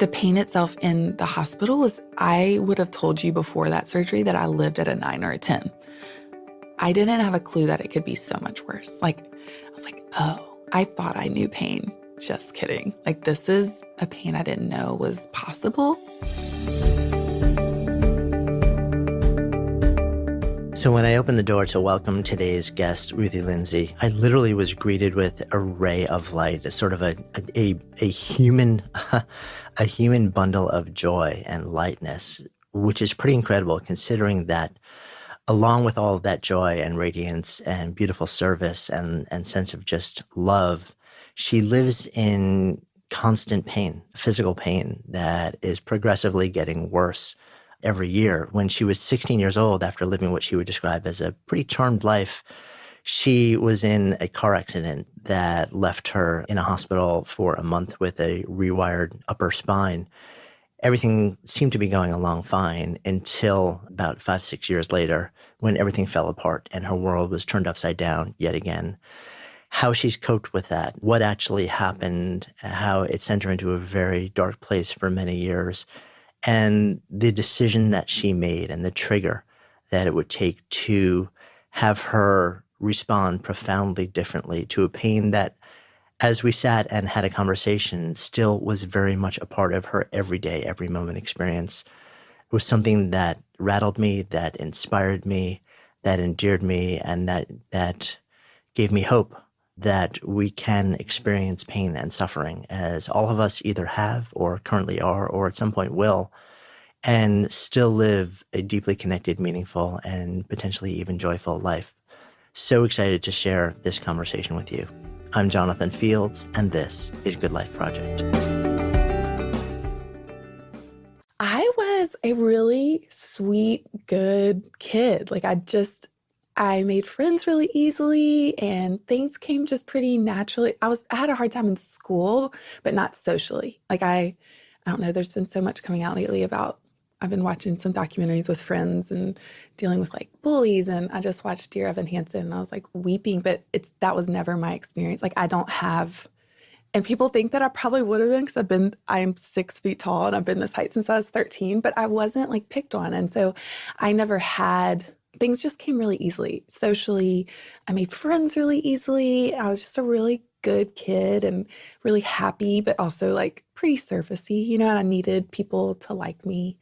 The pain itself in the hospital was, I would have told you before that surgery that I lived at a 9 or a 10. I didn't have a clue that it could be so much worse. I was like, oh, I thought I knew pain. Just kidding. This is a pain I didn't know was possible. So when I opened the door to welcome today's guest, Ruthie Lindsey, I literally was greeted with a ray of light, a sort of a human, a human bundle of joy and lightness, which is pretty incredible considering that along with all of that joy and radiance and beautiful service and sense of just love, she lives in constant pain, physical pain that is progressively getting worse every year. When she was 16 years old, after living what she would describe as a pretty charmed life, she was in a car accident that left her in a hospital for a month with a rewired upper spine. Everything seemed to be going along fine until about 5-6 years later, when everything fell apart and her world was turned upside down yet again. How she's coped with that, what actually happened, how it sent her into a very dark place for many years, and the decision that she made and the trigger that it would take to have her respond profoundly differently to a pain that, as we sat and had a conversation, still was very much a part of her everyday, every moment experience. It was something that rattled me, that inspired me, that endeared me, and that gave me hope that we can experience pain and suffering, as all of us either have or currently are or at some point will, and still live a deeply connected, meaningful, and potentially even joyful life. So excited to share this conversation with you. I'm Jonathan Fields, and this is Good Life Project. I was a really sweet, good kid. I made friends really easily and things came just pretty naturally. I had a hard time in school, but not socially. I don't know, there's been so much coming out lately about, I've been watching some documentaries with friends and dealing with bullies. And I just watched Dear Evan Hansen and I was weeping, but that was never my experience. I don't have, and people think that I probably would have been because I'm 6 feet tall and I've been this height since I was 13, but I wasn't picked on. And so I never had, things just came really easily. Socially, I made friends really easily. I was just a really good kid and really happy, but also pretty surfacey, and I needed people to like me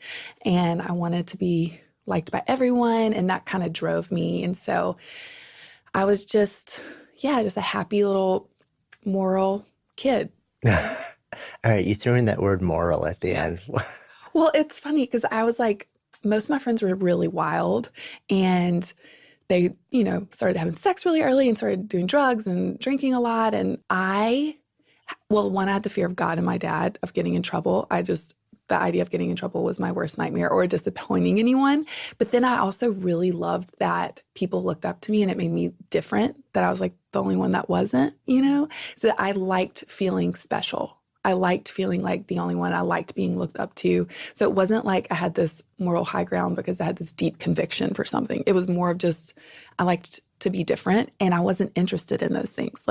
and I wanted to be liked by everyone. And that kind of drove me. And so I was just a happy little moral kid. All right, you threw in that word moral at the end. Well, it's funny because I was most of my friends were really wild and they, started having sex really early and started doing drugs and drinking a lot. And I had the fear of God and my dad of getting in trouble. The idea of getting in trouble was my worst nightmare, or disappointing anyone. But then I also really loved that people looked up to me and it made me different, that I was the only one that wasn't, So I liked feeling special. I liked feeling like the only one. I liked being looked up to. So it wasn't I had this moral high ground because I had this deep conviction for something. It was more of just, I liked to be different and I wasn't interested in those things.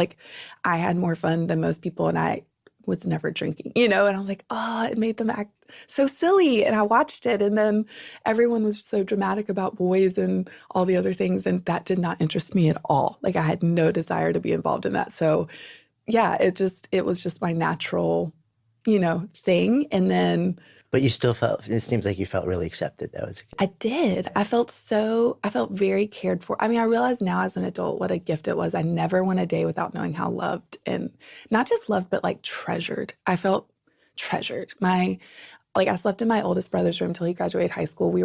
I had more fun than most people and I was never drinking, and I was it made them act so silly. And I watched it and then everyone was so dramatic about boys and all the other things. And that did not interest me at all. I had no desire to be involved in that. So yeah, it was just my natural, thing. And then. But you still it seems like you felt really accepted though. I did. I felt very cared for. I realize now as an adult what a gift it was. I never went a day without knowing how loved, and not just loved, but treasured. I felt treasured. I slept in my oldest brother's room till he graduated high school.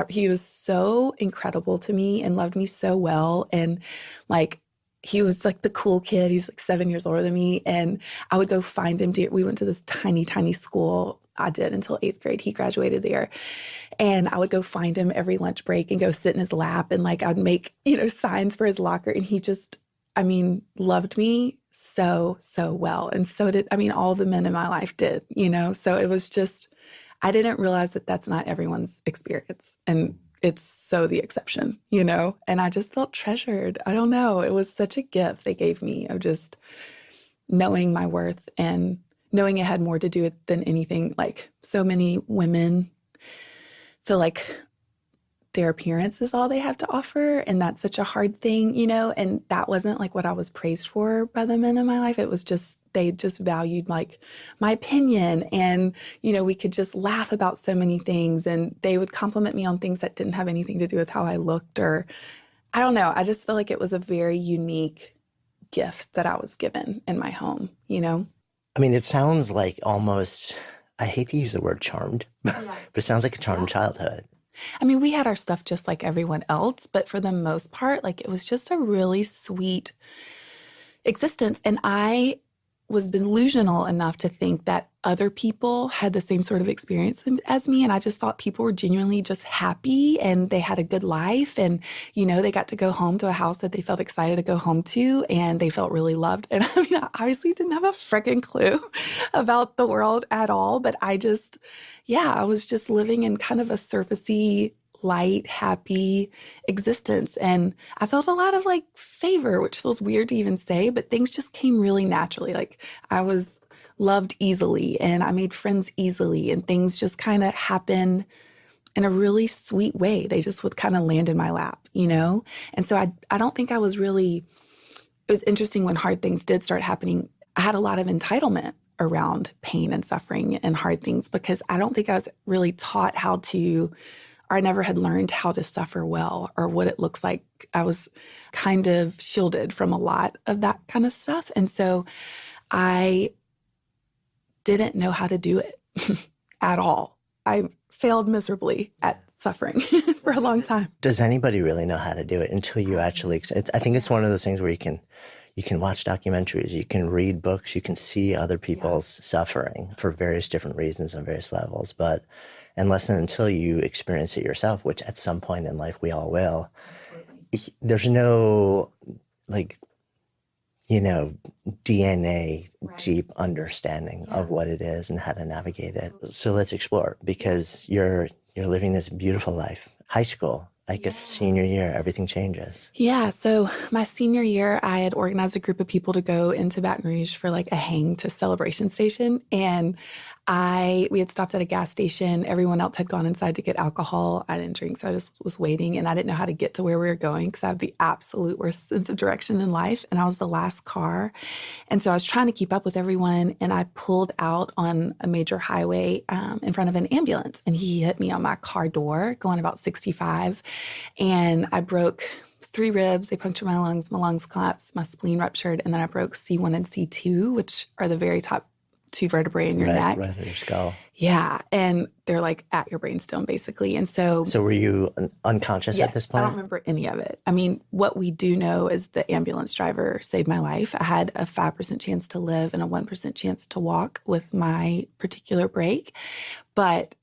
He was so incredible to me and loved me so well. And he was the cool kid. He's 7 years older than me. And I would go find him. We went to this tiny, tiny school. I did until 8th grade. He graduated there. And I would go find him every lunch break and go sit in his lap. And I'd make, signs for his locker. And he just, loved me so, so well. And so did, all the men in my life did, So it was just, I didn't realize that that's not everyone's experience. And it's so the exception, and I just felt treasured. I don't know. It was such a gift they gave me of just knowing my worth and knowing it had more to do with than anything. Like so many women feel like their appearance is all they have to offer. And that's such a hard thing, you know, and that wasn't like what I was praised for by the men in my life. It was just, they just valued like my opinion. And, you know, we could just laugh about so many things and they would compliment me on things that didn't have anything to do with how I looked or I don't know. I just feel like it was a very unique gift that I was given in my home, you know? I mean, it sounds like almost, I hate to use the word charmed, but it sounds like a charmed childhood. I mean, we had our stuff just like everyone else, but for the most part, like it was just a really sweet existence. And I was delusional enough to think that other people had the same sort of experience as me. And I just thought people were genuinely just happy and they had a good life. And, you know, they got to go home to a house that they felt excited to go home to and they felt really loved. And I mean, I obviously didn't have a freaking clue about the world at all. But I just, I was just living in kind of a surfacey, light, happy existence. And I felt a lot of like favor, which feels weird to even say, but things just came really naturally. Like I was loved easily and I made friends easily and things just kind of happen in a really sweet way. They just would kind of land in my lap, you know? And so I don't think I was really, it was interesting when hard things did start happening. I had a lot of entitlement around pain and suffering and hard things because I don't think I was really taught how to, or I never had learned how to suffer well or what it looks like. I was kind of shielded from a lot of that kind of stuff. And so I didn't know how to do it at all. I failed miserably at suffering for a long time. Does anybody really know how to do it until you actually, I think it's one of those things where you can watch documentaries, you can read books, you can see other people's suffering for various different reasons on various levels. But unless and until you experience it yourself, which at some point in life we all will, there's no like, you know, DNA deep understanding of what it is and how to navigate it. So let's explore because you're living this beautiful life. High school, like a senior year, everything changes. Yeah. So my senior year, I had organized a group of people to go into Baton Rouge for like a hang to Celebration Station. And we had stopped at a gas station. Everyone else had gone inside to get alcohol. I didn't drink, so I just was waiting. And I didn't know how to get to where we were going because I have the absolute worst sense of direction in life. And I was the last car. And so I was trying to keep up with everyone. And I pulled out on a major highway in front of an ambulance. And he hit me on my car door going about 65. And I broke 3 ribs. They punctured my lungs collapsed, my spleen ruptured. And then I broke C1 and C2, which are the very top 2 vertebrae in your neck. Right in your skull. Yeah. And they're like at your brainstem, basically. And so were you unconscious at this point? I don't remember any of it. I mean, what we do know is the ambulance driver saved my life. I had a 5% chance to live and a 1% chance to walk with my particular break. But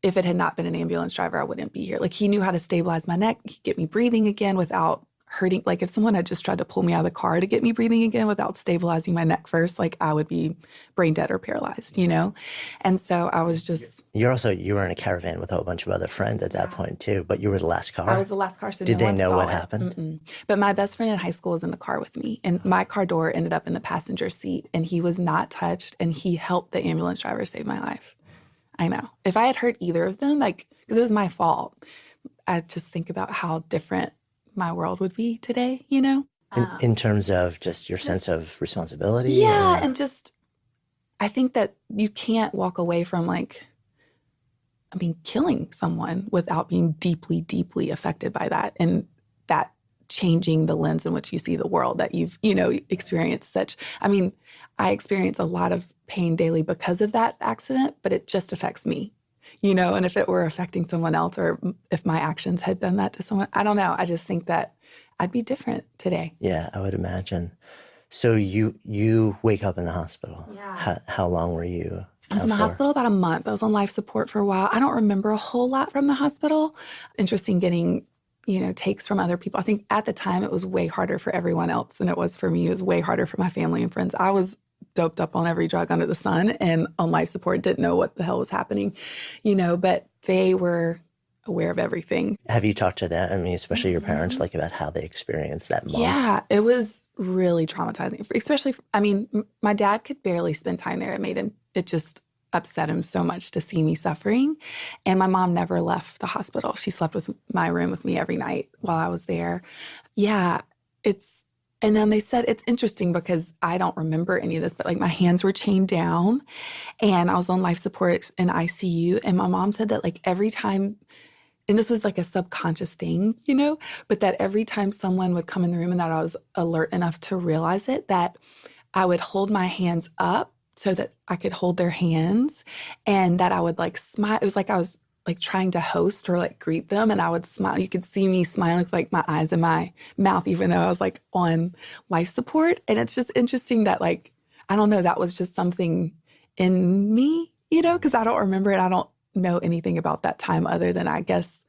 if it had not been an ambulance driver, I wouldn't be here. Like he knew how to stabilize my neck, get me breathing again without hurting. Like if someone had just tried to pull me out of the car to get me breathing again without stabilizing my neck first, like I would be brain dead or paralyzed, you know? And so I was just... You were in a caravan with a whole bunch of other friends at that point too, but you were the last car. I was the last car, so Did no they one know saw what it. happened? Mm-mm. But my best friend in high school was in the car with me, and my car door ended up in the passenger seat, and he was not touched, and he helped the ambulance driver save my life. I know. If I had hurt either of them, like, because it was my fault, I just think about how different my world would be today, you know? In terms of just your sense of responsibility? Yeah, and just, I think that you can't walk away from killing someone without being deeply, deeply affected by that. And that changing the lens in which you see the world that you've, experienced such. I experience a lot of pain daily because of that accident, but it just affects me, and if it were affecting someone else or if my actions had done that to someone, I don't know. I just think that I'd be different today. Yeah, I would imagine. So you wake up in the hospital. Yeah. How long were you? I was in the hospital about a month. I was on life support for a while. I don't remember a whole lot from the hospital. Interesting getting, takes from other people. I think at the time it was way harder for everyone else than it was for me. It was way harder for my family and friends. I was doped up on every drug under the sun and on life support, didn't know what the hell was happening, but they were aware of everything. Have you talked to them? I mean, especially your parents, like about how they experienced that month? Yeah, it was really traumatizing, especially, I mean, my dad could barely spend time there. It just upset him so much to see me suffering. And my mom never left the hospital. She slept with my room with me every night while I was there. Yeah, and then they said, it's interesting because I don't remember any of this, but like my hands were chained down and I was on life support in ICU. And my mom said that like every time, and this was like a subconscious thing, but that every time someone would come in the room and that I was alert enough to realize it, that I would hold my hands up so that I could hold their hands and that I would like smile. It was like I was like trying to host or like greet them and I would smile. You could see me smiling with like my eyes in my mouth, even though I was like on life support. And it's just interesting that like, I don't know, that was just something in me, because I don't remember it. I don't know anything about that time other than I guess,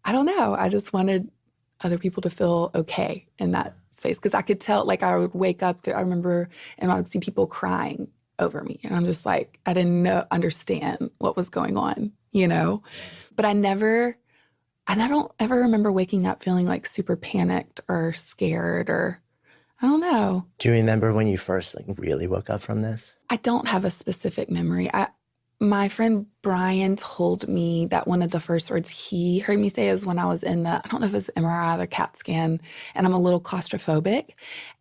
I don't know. I just wanted other people to feel okay in that space. Cause I could tell, like I would wake up there, I remember, and I would see people crying over me. And I'm just like, I didn't understand what was going on, but I don't ever remember waking up feeling like super panicked or scared or I don't know. Do you remember when you first like really woke up from this? I don't have a specific memory. My friend Brian told me that one of the first words he heard me say was when I was in I don't know if it was the MRI or the CAT scan, and I'm a little claustrophobic.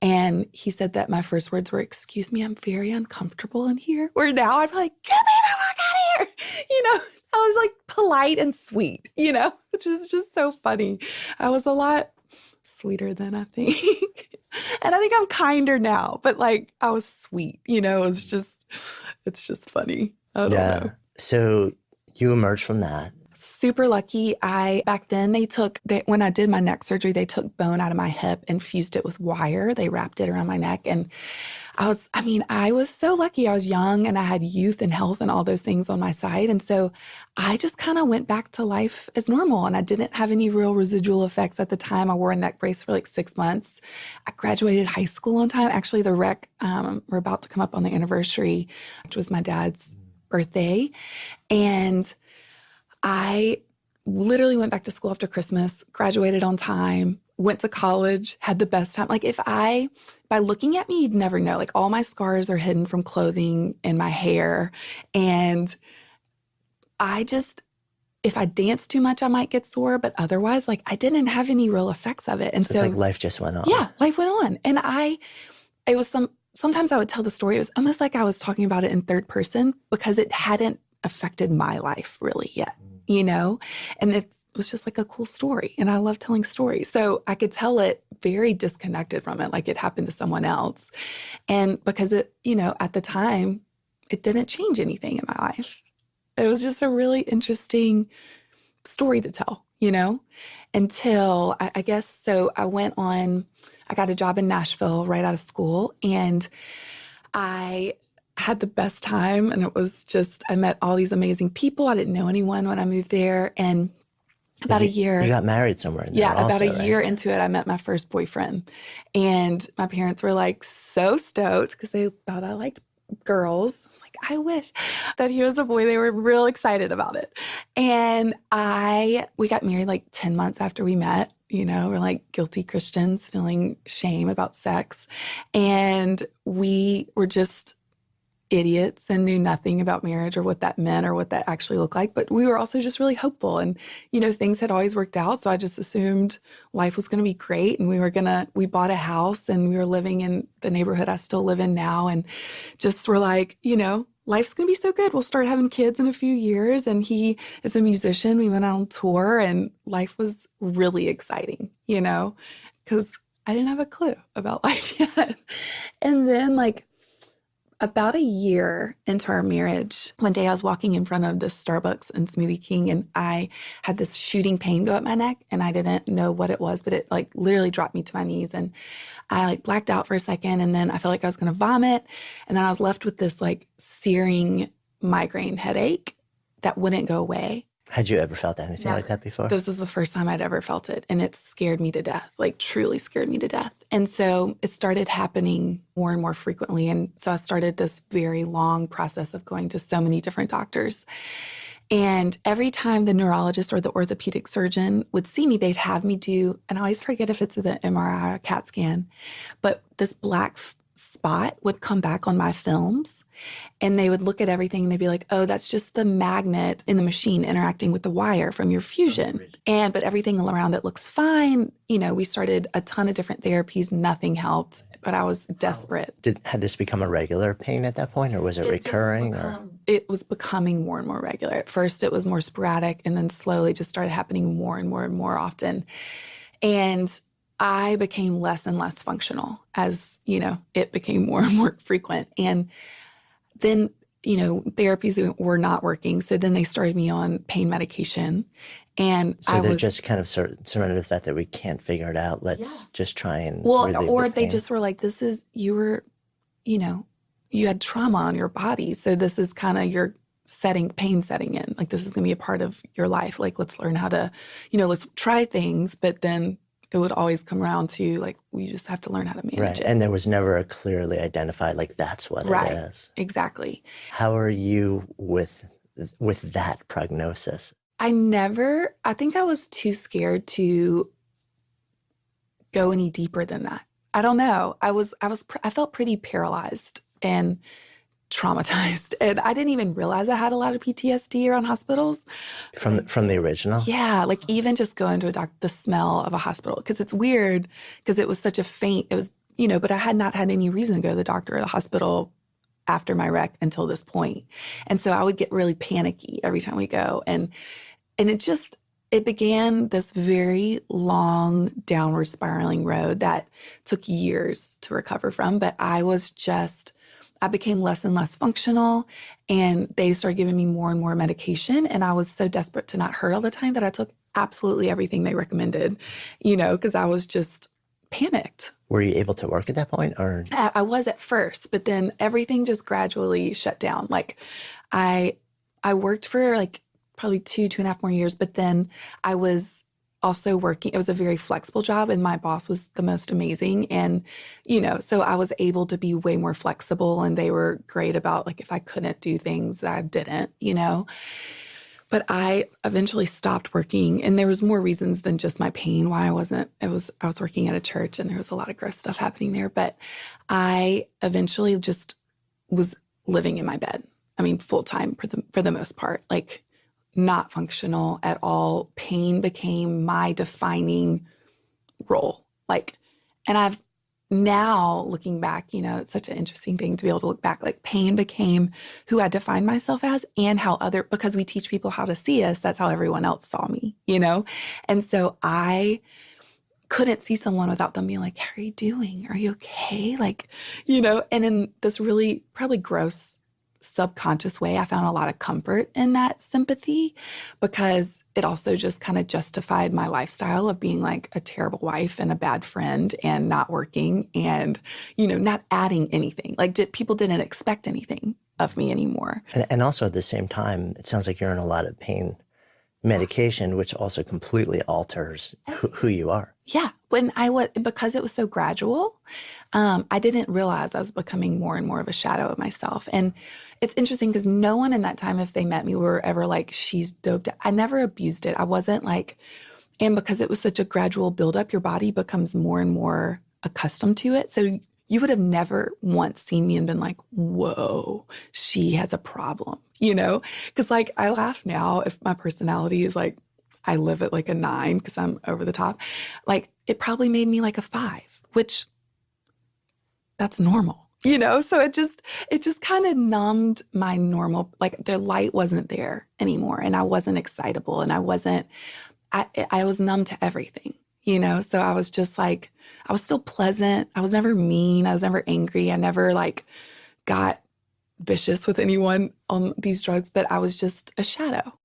And he said that my first words were, "Excuse me, I'm very uncomfortable in here." Where now I'd be like, "Get me the fuck out of here." I was like polite and sweet, which is just so funny. I was a lot sweeter than I think. And I think I'm kinder now, but like I was sweet, it's just funny. I don't know. So you emerged from that. Super lucky. Back then when I did my neck surgery, they took bone out of my hip and fused it with wire. They wrapped it around my neck. And I was so lucky. I was young and I had youth and health and all those things on my side. And so I just kind of went back to life as normal and I didn't have any real residual effects at the time. I wore a neck brace for like 6 months. I graduated high school on time. Actually, the rec, we're about to come up on the anniversary, which was my dad's birthday. And I literally went back to school after Christmas, graduated on time, went to college, had the best time. Like by looking at me, you'd never know. Like all my scars are hidden from clothing and my hair. And if I dance too much, I might get sore, but otherwise, like I didn't have any real effects of it. And so it's like life just went on. Yeah, life went on. And sometimes I would tell the story. It was almost like I was talking about it in third person because it hadn't affected my life really yet, and it was just like a cool story. And I love telling stories. So I could tell it very disconnected from it, like it happened to someone else. And because it, at the time, it didn't change anything in my life. It was just a really interesting story to tell, until I guess, so I got a job in Nashville right out of school and I had the best time. And it was I met all these amazing people. I didn't know anyone when I moved there. And about a year. You got married somewhere in there. Yeah, also, about a year into it, I met my first boyfriend. And my parents were like so stoked because they thought I liked girls. I was like, I wish that he was a boy. They were real excited about it. And we got married like 10 months after we met. We're like guilty Christians feeling shame about sex. And we were just idiots and knew nothing about marriage or what that meant or what that actually looked like. But we were also just really hopeful. And, things had always worked out. So I just assumed life was going to be great. And we bought a house and we were living in the neighborhood I still live in now. And just were like, life's going to be so good. We'll start having kids in a few years. And he is a musician. We went on tour and life was really exciting, because I didn't have a clue about life yet. And then about a year into our marriage, one day I was walking in front of this Starbucks and Smoothie King and I had this shooting pain go up my neck and I didn't know what it was, but it literally dropped me to my knees and I blacked out for a second and then I felt like I was going to vomit. And then I was left with this searing migraine headache that wouldn't go away. Had you ever felt anything like that before? This was the first time I'd ever felt it. And it scared me to death, truly scared me to death. And so it started happening more and more frequently. And so I started this very long process of going to so many different doctors. And every time the neurologist or the orthopedic surgeon would see me, they'd have me do, and I always forget if it's the MRI or CAT scan, but this black spot would come back on my films, and they would look at everything and they'd be like, oh, that's just the magnet in the machine interacting with the wire from your fusion. But everything around it looks fine. We started a ton of different therapies. Nothing helped, but I was desperate. Had this become a regular pain at that point, or was it recurring? It was becoming more and more regular. At first, it was more sporadic, and then slowly just started happening more and more and more often. And I became less and less functional as, it became more and more frequent. And then, therapies were not working. So then they started me on pain medication. And so they're just kind of surrendered to the fact that we can't figure it out. Let's just try and or they just were like, you had trauma on your body. So this is kind of your pain setting in. Like, this is going to be a part of your life. Like, let's learn how to, let's try things. But then it would always come around to like, we just have to learn how to manage it. And there was never a clearly identified, like, that's what it is. Exactly. How are you with that prognosis? I think I was too scared to go any deeper than that. I don't know. I felt pretty paralyzed and traumatized, and I didn't even realize I had a lot of PTSD around hospitals. From the original? Yeah, like even just going to a doctor, the smell of a hospital, because it's weird because it was such a faint, it was, but I had not had any reason to go to the doctor or the hospital after my wreck until this point. And so I would get really panicky every time we go. And it began this very long downward spiraling road that took years to recover from. But I became less and less functional, and they started giving me more and more medication. And I was so desperate to not hurt all the time that I took absolutely everything they recommended, because I was just panicked. Were you able to work at that point, or? I was at first, but then everything just gradually shut down. Like I worked for like probably 2.5 more years, but then I was also working. It was a very flexible job, and my boss was the most amazing. And, so I was able to be way more flexible, and they were great about like, if I couldn't do things that I didn't, But I eventually stopped working, and there was more reasons than just my pain why I was working at a church, and there was a lot of gross stuff happening there. But I eventually just was living in my bed. I mean, full time for the most part, like not functional at all. Pain became my defining role. And I've now looking back, it's such an interesting thing to be able to look back, like pain became who I defined myself as, and because we teach people how to see us, that's how everyone else saw me, And so I couldn't see someone without them being like, how are you doing? Are you okay? And in this really probably gross subconscious way, I found a lot of comfort in that sympathy, because it also just kind of justified my lifestyle of being like a terrible wife and a bad friend and not working and, not adding anything. Like people didn't expect anything of me anymore. And also at the same time, it sounds like you're on a lot of pain medication, which also completely alters who you are. Yeah. Because it was so gradual, I didn't realize I was becoming more and more of a shadow of myself. And it's interesting because no one in that time, if they met me, were ever like, she's doped. I never abused it. I wasn't like, and because it was such a gradual buildup, your body becomes more and more accustomed to it. So you would have never once seen me and been like, whoa, she has a problem, Because I laugh now if my personality is like, I live at like a 9 because I'm over the top. Like it probably made me like a 5, which that's normal, So it just kind of numbed my normal, like the light wasn't there anymore, and I wasn't excitable, and I was numb to everything, So I was just like, I was still pleasant. I was never mean. I was never angry. I never got vicious with anyone on these drugs, but I was just a shadow.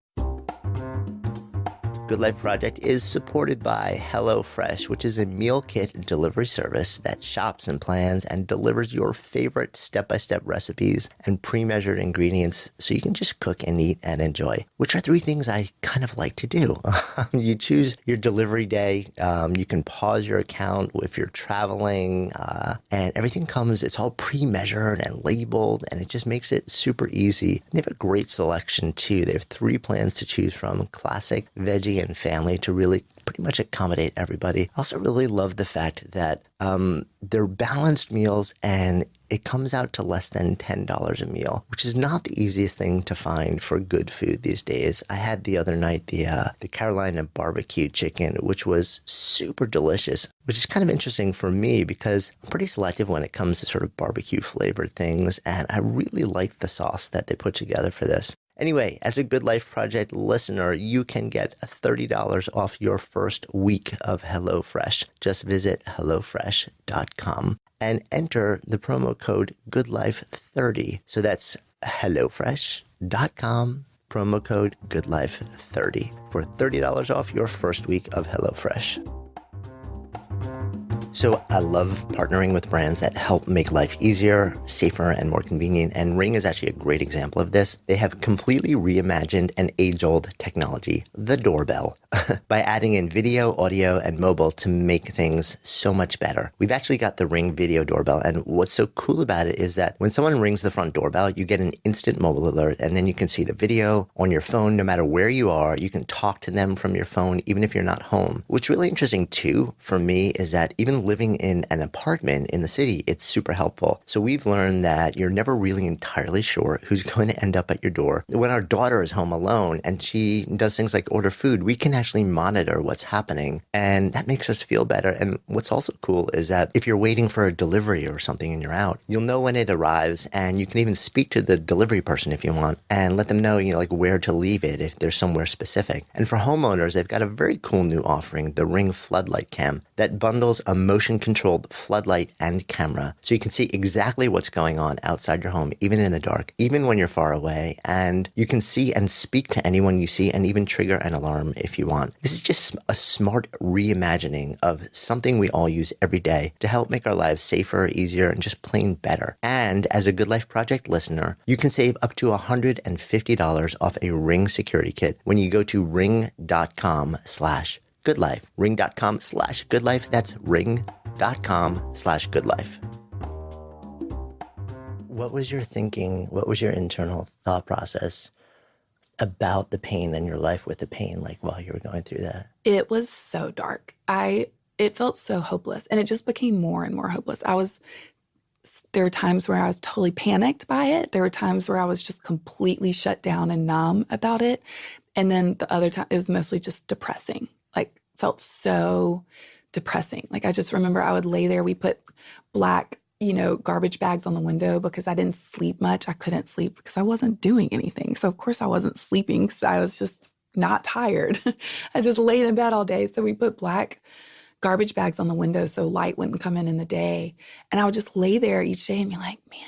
Good Life Project is supported by HelloFresh, which is a meal kit delivery service that shops and plans and delivers your favorite step-by-step recipes and pre-measured ingredients so you can just cook and eat and enjoy, which are three things I kind of like to do. You choose your delivery day. You can pause your account if you're traveling, and everything comes, it's all pre-measured and labeled, and it just makes it super easy. They have a great selection too. They have 3 plans to choose from: classic, veggie, and family, to really pretty much accommodate everybody. I also really love the fact that they're balanced meals, and it comes out to less than $10 a meal, which is not the easiest thing to find for good food these days. I had the other night the Carolina barbecue chicken, which was super delicious, which is kind of interesting for me because I'm pretty selective when it comes to sort of barbecue flavored things, and I really like the sauce that they put together for this. Anyway, as a Good Life Project listener, you can get $30 off your first week of HelloFresh. Just visit HelloFresh.com and enter the promo code GoodLife30. So that's HelloFresh.com, promo code GoodLife30 for $30 off your first week of HelloFresh. So I love partnering with brands that help make life easier, safer, and more convenient. And Ring is actually a great example of this. They have completely reimagined an age-old technology, the doorbell, by adding in video, audio, and mobile to make things so much better. We've actually got the Ring video doorbell. And what's so cool about it is that when someone rings the front doorbell, you get an instant mobile alert, and then you can see the video on your phone no matter where you are. You can talk to them from your phone, even if you're not home. What's really interesting too, for me, is that even living in an apartment in the city, it's super helpful. So we've learned that you're never really entirely sure who's going to end up at your door. When our daughter is home alone and she does things like order food, we can actually monitor what's happening, and that makes us feel better. And what's also cool is that if you're waiting for a delivery or something and you're out, you'll know when it arrives, and you can even speak to the delivery person if you want and let them know, like where to leave it if there's somewhere specific. And for homeowners, they've got a very cool new offering, the Ring Floodlight Cam, that bundles a motion-controlled floodlight and camera, so you can see exactly what's going on outside your home, even in the dark, even when you're far away, and you can see and speak to anyone you see and even trigger an alarm if you want. This is just a smart reimagining of something we all use every day to help make our lives safer, easier, and just plain better. And as a Good Life Project listener, you can save up to $150 off a Ring security kit when you go to ring.com/goodlife. Ring.com/goodlife. That's ring.com/goodlife. What was your thinking? What was your internal thought process about the pain in your life with the pain, like while you were going through that? It was so dark. It felt so hopeless, and it just became more and more hopeless. There were times where I was totally panicked by it. There were times where I was just completely shut down and numb about it. And then the other time, it was mostly just depressing. Like, felt so depressing. Like, I just remember I would lay there. We put black, garbage bags on the window because I didn't sleep much. I couldn't sleep because I wasn't doing anything. So of course I wasn't sleeping because I was just not tired. I just laid in bed all day. So we put black garbage bags on the window so light wouldn't come in the day. And I would just lay there each day and be like, man,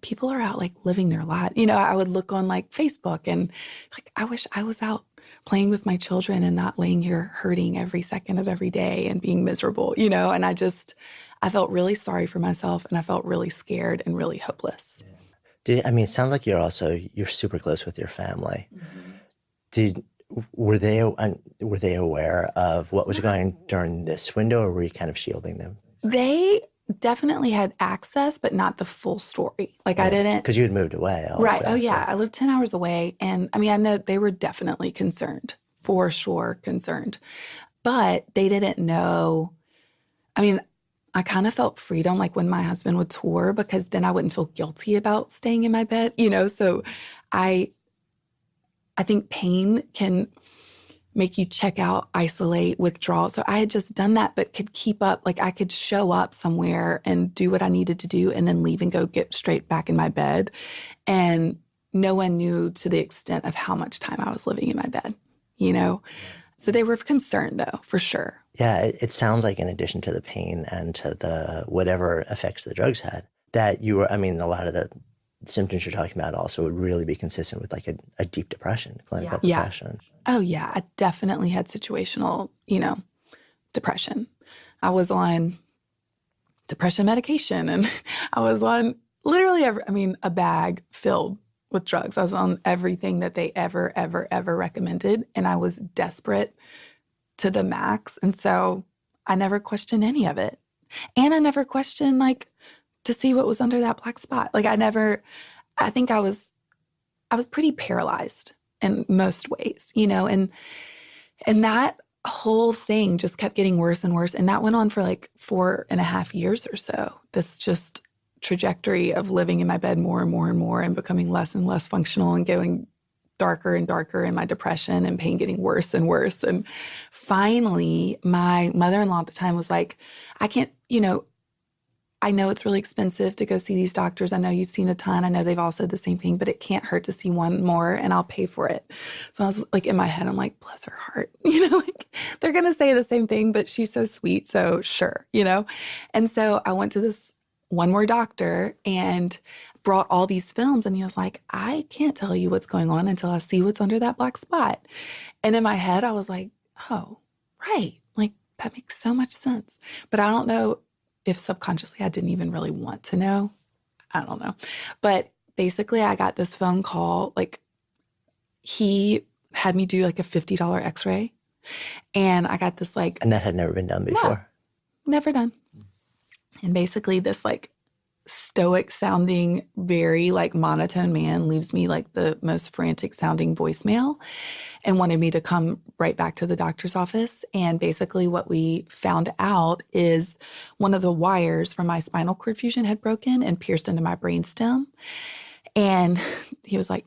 people are out like living their life. I would look on like Facebook and like, I wish I was out playing with my children and not laying here hurting every second of every day and being miserable, and I felt really sorry for myself, and I felt really scared and really hopeless. It sounds like you're super close with your family. Mm-hmm. Were they aware of what was going on during this window, or were you kind of shielding them? They definitely had access, but not the full story. Like, I didn't. Because you had moved away also. Right. Oh, yeah. I lived 10 hours away. And I know they were definitely concerned, for sure concerned. But they didn't know. I kind of felt freedom, like when my husband would tour, because then I wouldn't feel guilty about staying in my bed, So I think pain can make you check out, isolate, withdraw. So I had just done that, but could keep up. Like, I could show up somewhere and do what I needed to do and then leave and go get straight back in my bed. And no one knew to the extent of how much time I was living in my bed, So they were concerned, though, for sure. Yeah, it sounds like in addition to the pain and to the whatever effects the drugs had, that you were, a lot of the symptoms you're talking about also would really be consistent with like a deep depression, clinical depression. Oh, yeah. I definitely had situational, depression. I was on depression medication and I was on literally a bag filled with drugs. I was on everything that they ever, ever, ever recommended. And I was desperate to the max. And so I never questioned any of it. And I never questioned to see what was under that black spot. I think I was pretty paralyzed in most ways, and that whole thing just kept getting worse and worse. And that went on for 4.5 years or so. This just trajectory of living in my bed more and more and more and becoming less and less functional and going darker and darker in my depression and pain getting worse and worse. And finally, my mother-in-law at the time was like, I can't, I know it's really expensive to go see these doctors. I know you've seen a ton. I know they've all said the same thing, but it can't hurt to see one more and I'll pay for it. So I was in my head, I'm like, bless her heart. They're going to say the same thing, but she's so sweet. So sure, And so I went to this one more doctor and brought all these films. And he was like, I can't tell you what's going on until I see what's under that black spot. And in my head, I was like, oh, right. That makes so much sense. But I don't know if subconsciously I didn't even really want to know. I don't know. But basically I got this phone call, he had me do a $50 x-ray and I got this And that had never been done before? No, never done. And basically this stoic sounding, very monotone man leaves me the most frantic sounding voicemail and wanted me to come right back to the doctor's office. And basically what we found out is one of the wires from my spinal cord fusion had broken and pierced into my brainstem. And he was like,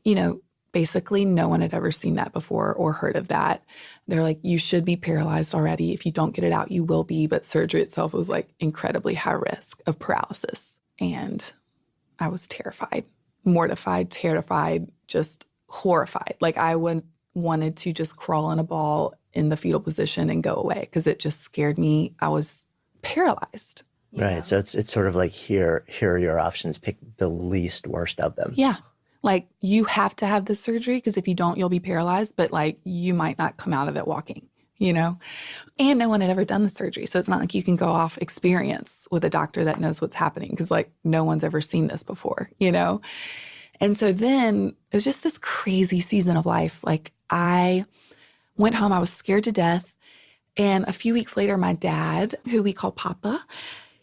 basically no one had ever seen that before or heard of that. They're like, you should be paralyzed already. If you don't get it out, you will be. But surgery itself was incredibly high risk of paralysis. And I was terrified, mortified, terrified, just horrified. I wanted to just crawl in a ball in the fetal position and go away because it just scared me. I was paralyzed. Right. So it's sort of here are your options. Pick the least worst of them. Yeah. You have to have this surgery because if you don't, you'll be paralyzed. But you might not come out of it walking. And no one had ever done the surgery. So it's not like you can go off experience with a doctor that knows what's happening because no one's ever seen this before, And so then it was just this crazy season of life. I went home, I was scared to death. And a few weeks later, my dad, who we call Papa,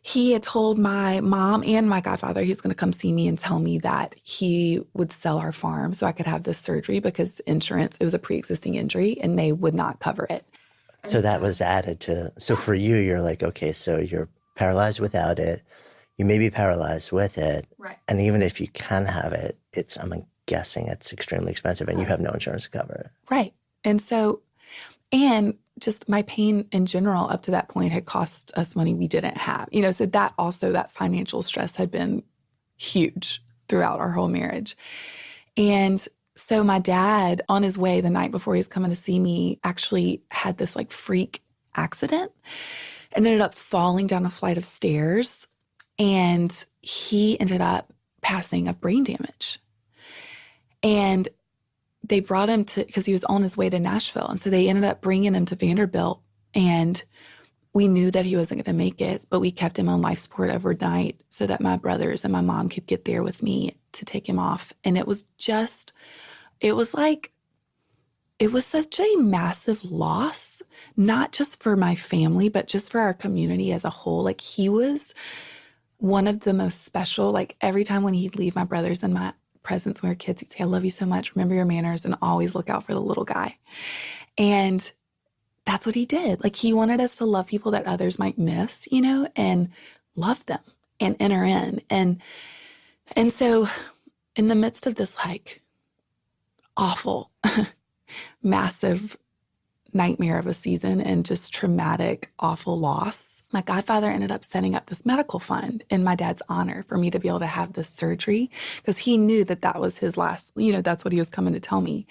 he had told my mom and my godfather he was going to come see me and tell me that he would sell our farm so I could have this surgery because insurance, it was a pre-existing injury and they would not cover it. So that was added to, so for you, you're okay, so you're paralyzed without it. You may be paralyzed with it. Right. And even if you can have it, I'm guessing it's extremely expensive and you have no insurance to cover it. Right. And so, and just my pain in general up to that point had cost us money we didn't have, so that financial stress had been huge throughout our whole marriage. And so my dad, on his way the night before he was coming to see me, actually had this freak accident and ended up falling down a flight of stairs. And he ended up passing up brain damage. And they brought him because he was on his way to Nashville. And so they ended up bringing him to Vanderbilt. And we knew that he wasn't going to make it, but we kept him on life support overnight so that my brothers and my mom could get there with me to take him off. And it was such a massive loss, not just for my family, but just for our community as a whole. He was one of the most special, every time when he'd leave my brothers in my presence when we were kids, he'd say, I love you so much. Remember your manners and always look out for the little guy. And that's what he did. He wanted us to love people that others might miss, and love them and enter in. And so in the midst of this awful, massive nightmare of a season and just traumatic, awful loss, my godfather ended up setting up this medical fund in my dad's honor for me to be able to have this surgery because he knew that was his last, that's what he was coming to tell me.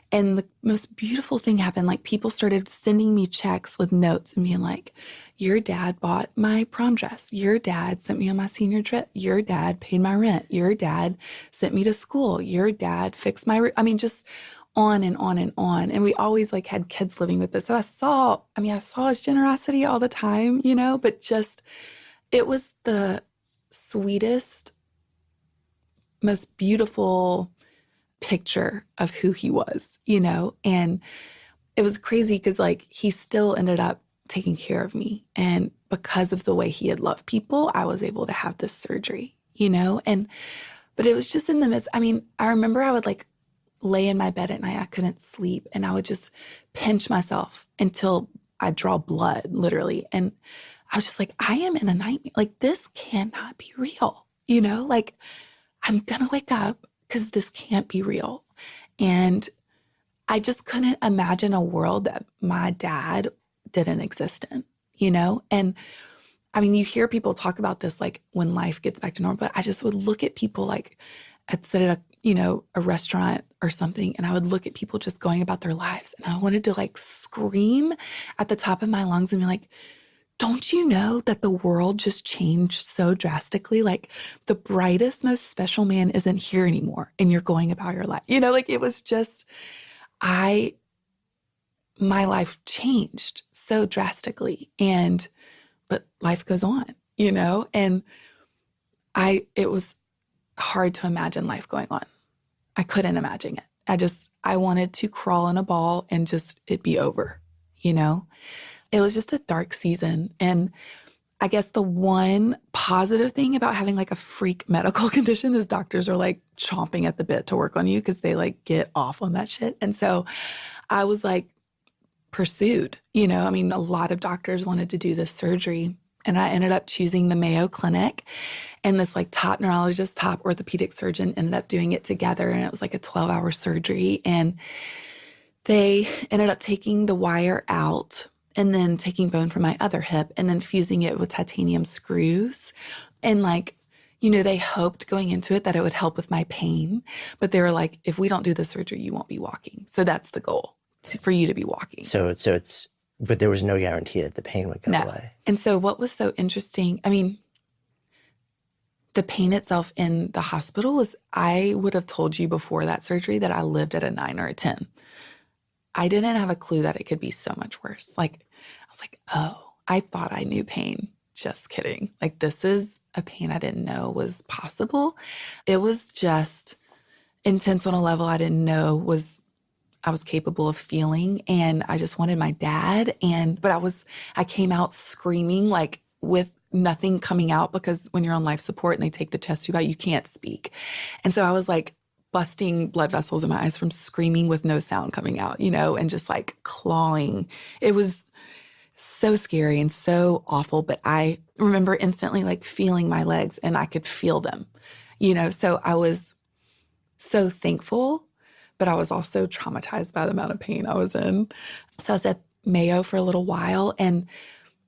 And the most beautiful thing happened. People started sending me checks with notes and being like, your dad bought my prom dress. Your dad sent me on my senior trip. Your dad paid my rent. Your dad sent me to school. Your dad fixed my, just on and on and on. And we always like had kids living with us. So I saw his generosity all the time, but just, it was the sweetest, most beautiful picture of who he was, and it was crazy because like he still ended up taking care of me. And because of the way he had loved people, I was able to have this surgery, but it was just in the midst. I remember I would like lay in my bed at night. I couldn't sleep and I would just pinch myself until I'd draw blood, literally. And I was just like, I am in a nightmare. Like, this cannot be real, like I'm going to wake up because this can't be real. And I just couldn't imagine a world that my dad didn't exist in, And you hear people talk about this, like when life gets back to normal, but I just would look at people like I'd sit at a restaurant or something, and I would look at people just going about their lives. And I wanted to like scream at the top of my lungs and be like, don't you know that the world just changed so drastically? Like the brightest, most special man isn't here anymore and you're going about your life. Like it was just, my life changed so drastically, but life goes on, and it was hard to imagine life going on. I couldn't imagine it. I wanted to crawl in a ball and just it be over, It was just a dark season. And I guess the one positive thing about having like a freak medical condition is doctors are like chomping at the bit to work on you because they like get off on that shit. And so I was like pursued, a lot of doctors wanted to do this surgery. And I ended up choosing the Mayo Clinic, and this like top neurologist, top orthopedic surgeon ended up doing it together. And it was like a 12-hour surgery. And they ended up taking the wire out and then taking bone from my other hip and then fusing it with titanium screws. And like, they hoped going into it that it would help with my pain, but they were like, if we don't do the surgery, you won't be walking. So that's the goal, for you to be walking. But there was no guarantee that the pain would go away. And so what was so interesting, the pain itself in the hospital was, I would have told you before that surgery that I lived at a 9 or a 10. I didn't have a clue that it could be so much worse. Like, I was like, oh, I thought I knew pain. Just kidding. Like, this is a pain I didn't know was possible. It was just intense on a level I didn't know I was capable of feeling. And I just wanted my dad. But I came out screaming, like with nothing coming out, because when you're on life support and they take the chest tube out, you can't speak. And so I was like busting blood vessels in my eyes from screaming with no sound coming out, and just like clawing. It was so scary and so awful. But I remember instantly like feeling my legs and I could feel them, so I was so thankful, but I was also traumatized by the amount of pain I was in. So I was at Mayo for a little while, and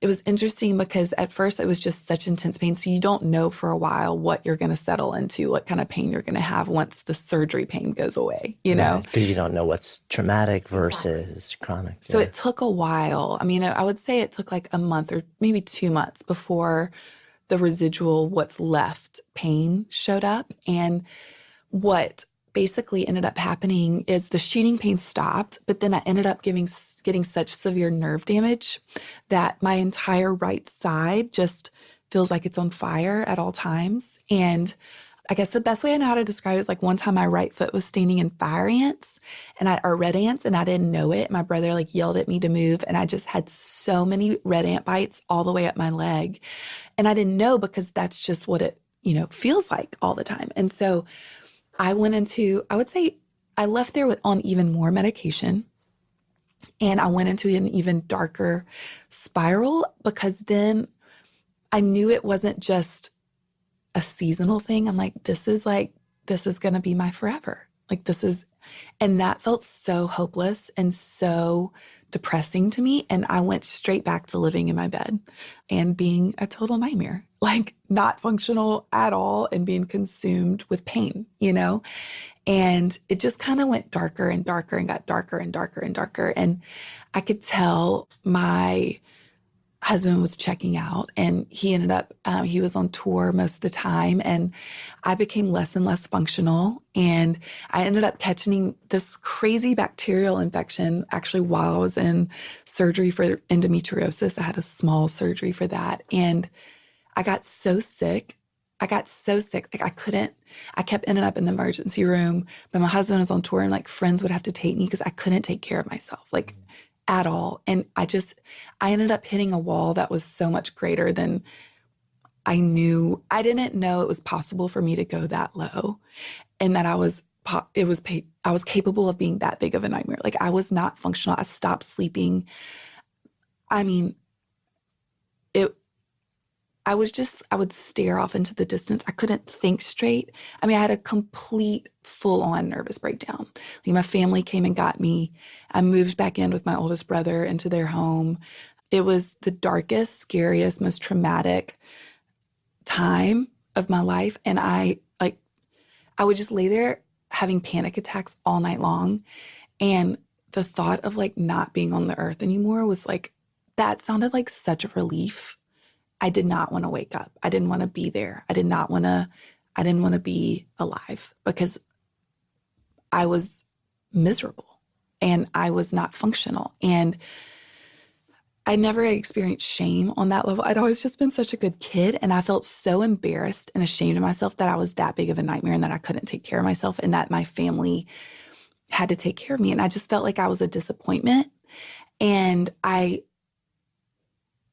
it was interesting because at first it was just such intense pain. So you don't know for a while what you're going to settle into, what kind of pain you're going to have once the surgery pain goes away, know? Because you don't know what's traumatic versus chronic. So it took a while. I would say it took like a month or maybe 2 months before the residual, what's left pain showed up. And what basically ended up happening is the shooting pain stopped, but then I ended up getting such severe nerve damage that my entire right side just feels like it's on fire at all times. And I guess the best way I know how to describe it is like one time my right foot was staining in fire ants or red ants, and I didn't know it. My brother like yelled at me to move, and I just had so many red ant bites all the way up my leg. And I didn't know because that's just what it, feels like all the time. And so I would say I left there on even more medication, and I went into an even darker spiral, because then I knew it wasn't just a seasonal thing. I'm like, this is going to be my forever. And that felt so hopeless and so depressing to me. And I went straight back to living in my bed and being a total nightmare, like not functional at all and being consumed with pain, and it just kind of went darker and darker and got darker and darker and darker. And I could tell my husband was checking out, and he ended up, he was on tour most of the time, and I became less and less functional. And I ended up catching this crazy bacterial infection actually while I was in surgery for endometriosis. I had a small surgery for that. And I got so sick. Like I kept ending up in the emergency room, but my husband was on tour and like friends would have to take me because I couldn't take care of myself. Like at all. And I ended up hitting a wall that was so much greater than I knew. I didn't know it was possible for me to go that low, and that I was capable of being that big of a nightmare. Like I was not functional. I stopped sleeping. I mean, I would stare off into the distance. I couldn't think straight. I mean, I had a complete full-on nervous breakdown. Like my family came and got me. I moved back in with my oldest brother into their home. It was the darkest, scariest, most traumatic time of my life. And I would just lay there having panic attacks all night long. And the thought of like not being on the earth anymore was like, that sounded like such a relief. I did not want to wake up. I didn't want to be there. I didn't want to be alive because I was miserable and I was not functional. And I never experienced shame on that level. I'd always just been such a good kid. And I felt so embarrassed and ashamed of myself that I was that big of a nightmare and that I couldn't take care of myself and that my family had to take care of me. And I just felt like I was a disappointment. And I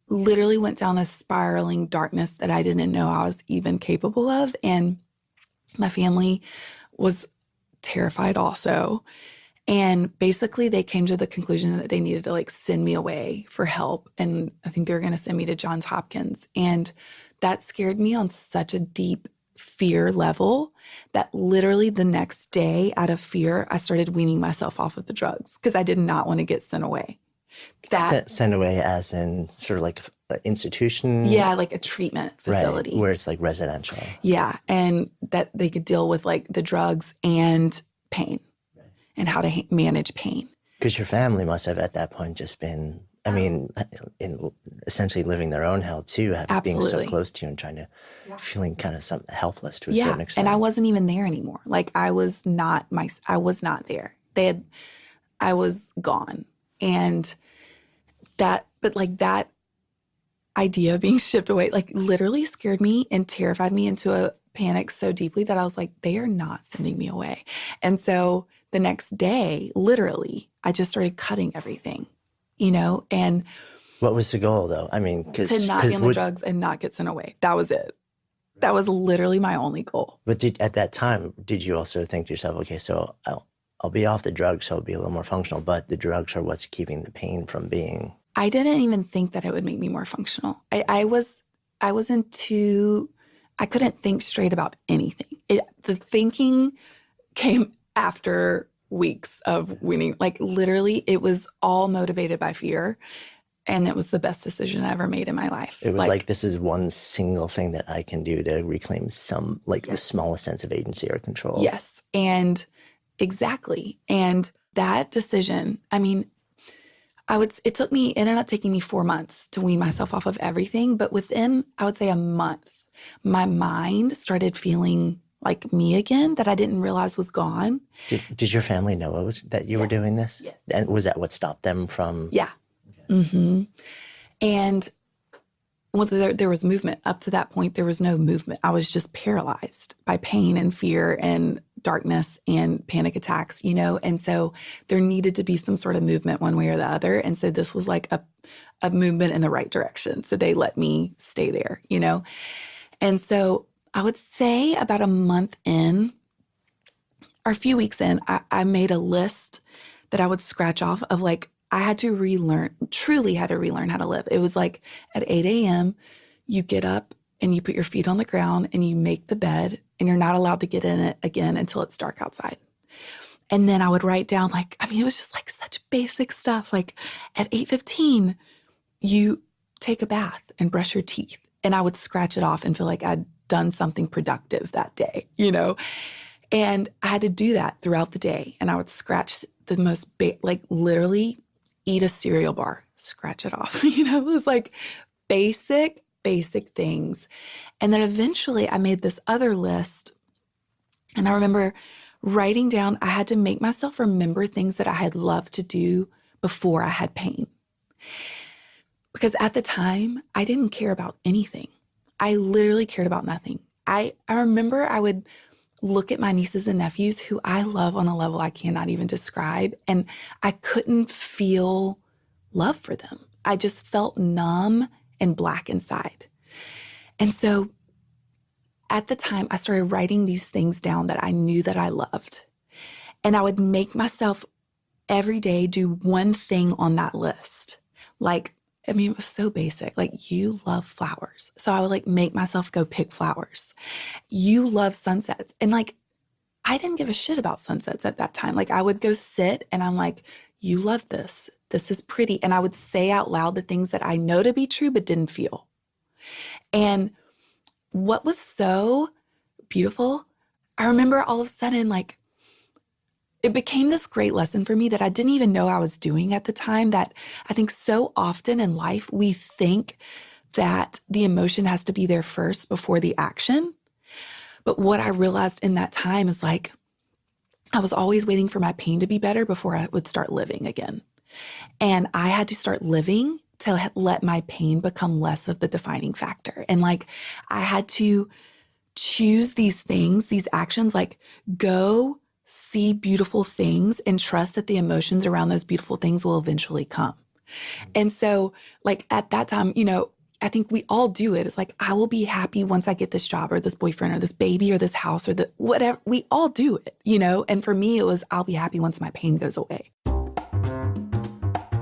literally went down a spiraling darkness that I didn't know I was even capable of. And my family was terrified also. And basically they came to the conclusion that they needed to like send me away for help. And I think they were going to send me to Johns Hopkins. And that scared me on such a deep fear level that literally the next day out of fear, I started weaning myself off of the drugs because I did not want to get sent away. Sent away as in sort of like an institution? Yeah, like a treatment facility. Right, where it's like residential. Yeah, and that they could deal with like the drugs and pain and how to manage pain. Because your family must have at that point just been, I mean, in essentially living their own hell too, being so close to you and trying to, feeling kind of helpless to a certain extent. And I wasn't even there anymore. Like I was not there. I was gone. And that idea of being shipped away, like literally scared me and terrified me into a panic so deeply that I was like, they are not sending me away. And so the next day, literally, I just started cutting everything, and what was the goal though? I mean, to not be on the drugs and not get sent away. That was it. That was literally my only goal. But at that time, did you also think to yourself, okay, so I'll be off the drugs, so I'll be a little more functional, but the drugs are what's keeping the pain from being. I didn't even think that it would make me more functional. I couldn't think straight about anything. The thinking came after weeks of winning. Like literally, it was all motivated by fear. And it was the best decision I ever made in my life. It was like this is one single thing that I can do to reclaim some, the smallest sense of agency or control. Yes. And exactly. And that decision, I mean, it ended up taking me 4 months to wean myself off of everything. But within, I would say, a month, my mind started feeling like me again that I didn't realize was gone. Did your family know that you were doing this? Yes. And was that what stopped them from? Yeah. Mm-hmm. And there was movement. Up to that point, there was no movement. I was just paralyzed by pain and fear and darkness and panic attacks, and so there needed to be some sort of movement one way or the other. And so this was like a movement in the right direction. So they let me stay there, And so I would say about a month in or a few weeks in, I made a list that I would scratch off of like, I had to truly had to relearn how to live. It was like at 8 a.m., you get up and you put your feet on the ground and you make the bed and you're not allowed to get in it again until it's dark outside. And then I would write down it was just like such basic stuff. Like at 8:15, you take a bath and brush your teeth. And I would scratch it off and feel like I'd done something productive that day, And I had to do that throughout the day. And I would scratch the most, literally eat a cereal bar, scratch it off. It was like basic things. And then eventually I made this other list. And I remember writing down, I had to make myself remember things that I had loved to do before I had pain. Because at the time, I didn't care about anything. I literally cared about nothing. I remember I would look at my nieces and nephews who I love on a level I cannot even describe, and I couldn't feel love for them. I just felt numb and black inside. And so at the time, I started writing these things down that I knew that I loved. And I would make myself every day do one thing on that list. It was so basic. Like, you love flowers. So I would make myself go pick flowers. You love sunsets. And I didn't give a shit about sunsets at that time. I would go sit and I'm like, you love this. This is pretty. And I would say out loud the things that I know to be true, but didn't feel. And what was so beautiful, I remember all of a sudden, it became this great lesson for me that I didn't even know I was doing at the time, that I think so often in life, we think that the emotion has to be there first before the action. But what I realized in that time is I was always waiting for my pain to be better before I would start living again. And I had to start living to let my pain become less of the defining factor. And I had to choose these things, these actions, go see beautiful things and trust that the emotions around those beautiful things will eventually come. And so at that time, I think we all do it. It's I will be happy once I get this job or this boyfriend or this baby or this house or whatever. We all do it, And for me, it was, I'll be happy once my pain goes away.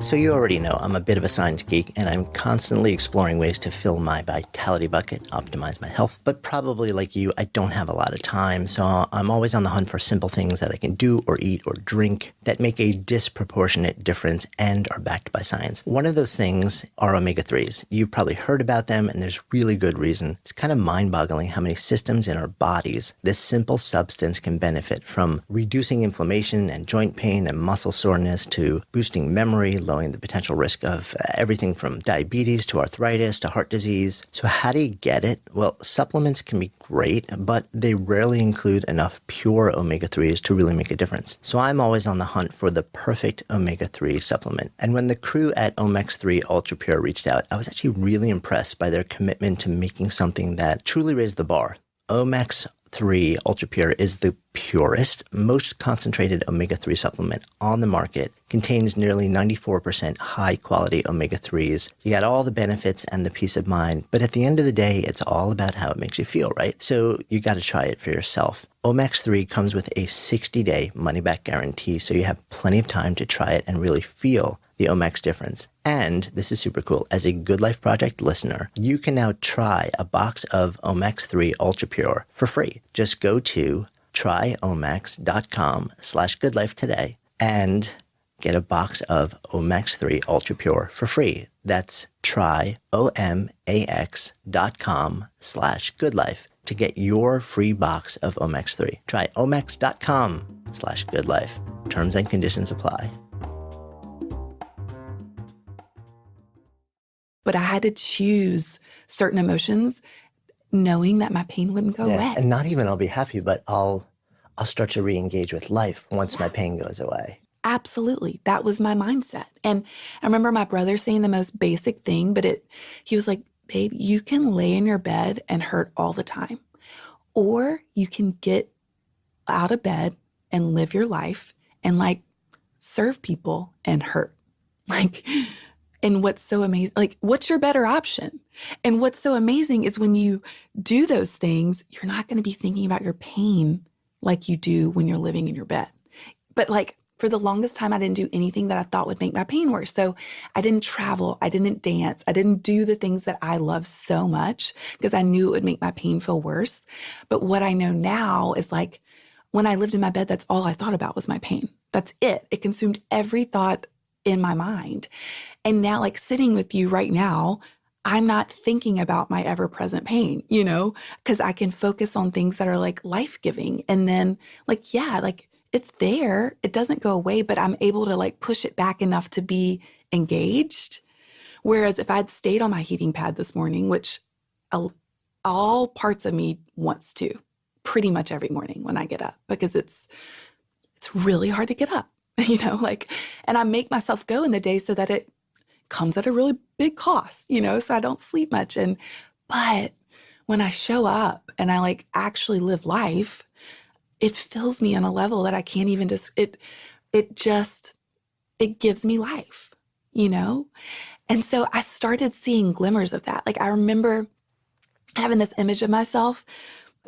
So you already know I'm a bit of a science geek, and I'm constantly exploring ways to fill my vitality bucket, optimize my health. But probably like you, I don't have a lot of time, so I'm always on the hunt for simple things that I can do or eat or drink that make a disproportionate difference and are backed by science. One of those things are omega-3s. You've probably heard about them, and there's really good reason. It's kind of mind-boggling how many systems in our bodies this simple substance can benefit, from reducing inflammation and joint pain and muscle soreness to boosting memory, lowering the potential risk of everything from diabetes to arthritis to heart disease. So how do you get it? Well, supplements can be great, but they rarely include enough pure omega-3s to really make a difference. So I'm always on the hunt for the perfect omega-3 supplement. And when the crew at Omex3 Ultra Pure reached out, I was actually really impressed by their commitment to making something that truly raised the bar. Omex3 Ultra Pure is the purest, most concentrated omega-3 supplement on the market. Contains nearly 94% high-quality omega-3s. You got all the benefits and the peace of mind, but at the end of the day, it's all about how it makes you feel, right? So you got to try it for yourself. Omex3 comes with a 60-day money-back guarantee, so you have plenty of time to try it and really feel the Omex difference. And this is super cool. As a Good Life Project listener, you can now try a box of Omex3 Ultra Pure for free. Just go to tryomex.com/goodlife today and get a box of Omex3 Ultra Pure for free. That's tryomex.com/goodlife to get your free box of Omex3. Try omex.com/goodlife. Terms and conditions apply. But I had to choose certain emotions knowing that my pain wouldn't go away. And not even I'll be happy, but I'll start to re-engage with life once my pain goes away. Absolutely. That was my mindset. And I remember my brother saying the most basic thing, but he was like, babe, you can lay in your bed and hurt all the time, or you can get out of bed and live your life and serve people and hurt. And what's so amazing, what's your better option? And what's so amazing is when you do those things, you're not going to be thinking about your pain like you do when you're living in your bed. But for the longest time, I didn't do anything that I thought would make my pain worse. So I didn't travel. I didn't dance. I didn't do the things that I love so much because I knew it would make my pain feel worse. But what I know now is when I lived in my bed, that's all I thought about was my pain. That's it. It consumed every thought in my mind. And now, sitting with you right now, I'm not thinking about my ever-present pain, because I can focus on things that are life-giving. And then it's there. It doesn't go away, but I'm able to like push it back enough to be engaged. Whereas if I'd stayed on my heating pad this morning, which all parts of me wants to pretty much every morning when I get up, because it's really hard to get up, like, and I make myself go in the day so that it comes at a really big cost, so I don't sleep much. But when I show up and I like actually live life, it fills me on a level that I can't even it gives me life, And so I started seeing glimmers of that. Like I remember having this image of myself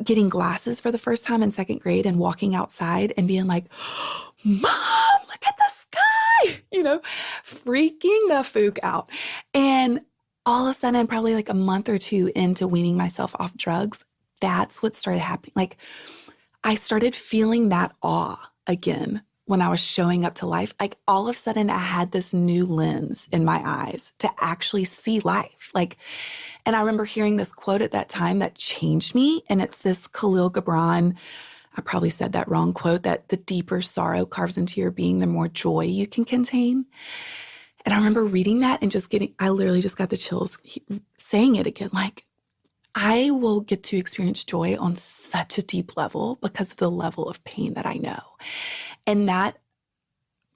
getting glasses for the first time in second grade and walking outside and being like, Mom, look at the sky, freaking the fook out. And all of a sudden, probably like a month or two into weaning myself off drugs, that's what started happening. Like I started feeling that awe again when I was showing up to life. Like all of a sudden I had this new lens in my eyes to actually see life. And I remember hearing this quote at that time that changed me. And it's this Khalil Gibran, I probably said that wrong, quote, that the deeper sorrow carves into your being, the more joy you can contain. And I remember reading that and I literally just got the chills saying it again. Like I will get to experience joy on such a deep level because of the level of pain that I know. And that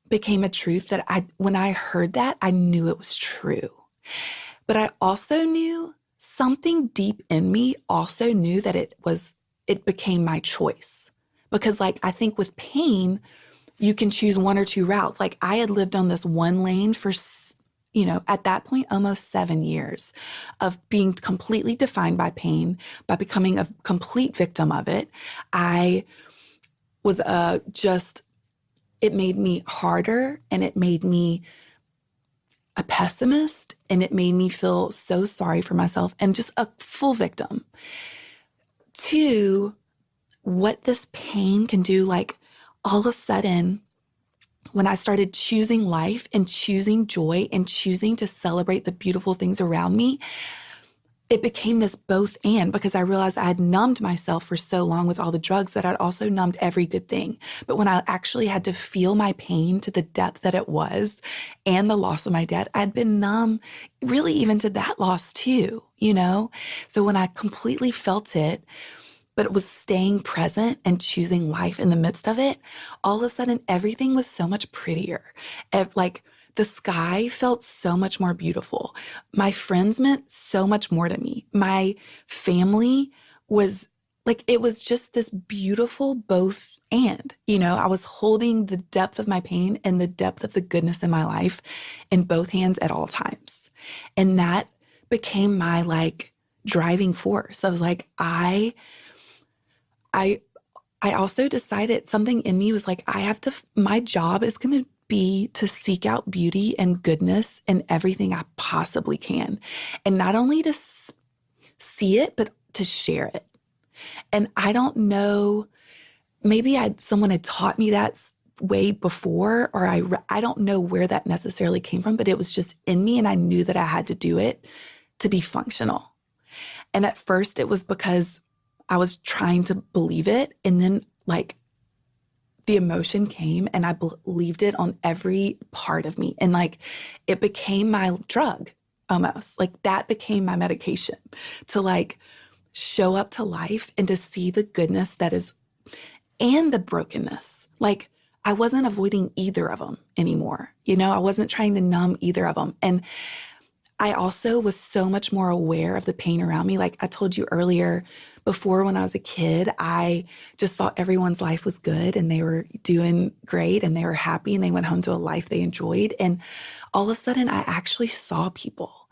became a truth that when I heard that, I knew it was true. But I also knew something deep in me also knew that it became my choice. Because like, I think with pain, you can choose one or two routes. Like I had lived on this one lane for, at that point, almost 7 years of being completely defined by pain, by becoming a complete victim of it. I was it made me harder, and it made me a pessimist, and it made me feel so sorry for myself and just a full victim. To what this pain can do, like all of a sudden, when I started choosing life and choosing joy and choosing to celebrate the beautiful things around me, it became this both and, because I realized I had numbed myself for so long with all the drugs that I'd also numbed every good thing. But when I actually had to feel my pain to the depth that it was and the loss of my dad, I'd been numb really even to that loss too, So when I completely felt it, but it was staying present and choosing life in the midst of it, all of a sudden everything was so much prettier. Like the sky felt so much more beautiful. My friends meant so much more to me. My family was like, it was just this beautiful both and, I was holding the depth of my pain and the depth of the goodness in my life in both hands at all times. And that became my like driving force. I was like, I also decided something in me was like, my job is going to be to seek out beauty and goodness in everything I possibly can. And not only to see it, but to share it. And I don't know, maybe someone had taught me that way before, or I don't know where that necessarily came from, but it was just in me. And I knew that I had to do it to be functional. And at first it was because I was trying to believe it. And then like the emotion came and I believed it on every part of me. And like, it became my drug almost. Like that became my medication to like show up to life and to see the goodness that is, and the brokenness. Like I wasn't avoiding either of them anymore. I wasn't trying to numb either of them. And I also was so much more aware of the pain around me. Like I told you earlier, before when I was a kid, I just thought everyone's life was good and they were doing great and they were happy and they went home to a life they enjoyed. And all of a sudden I actually saw people,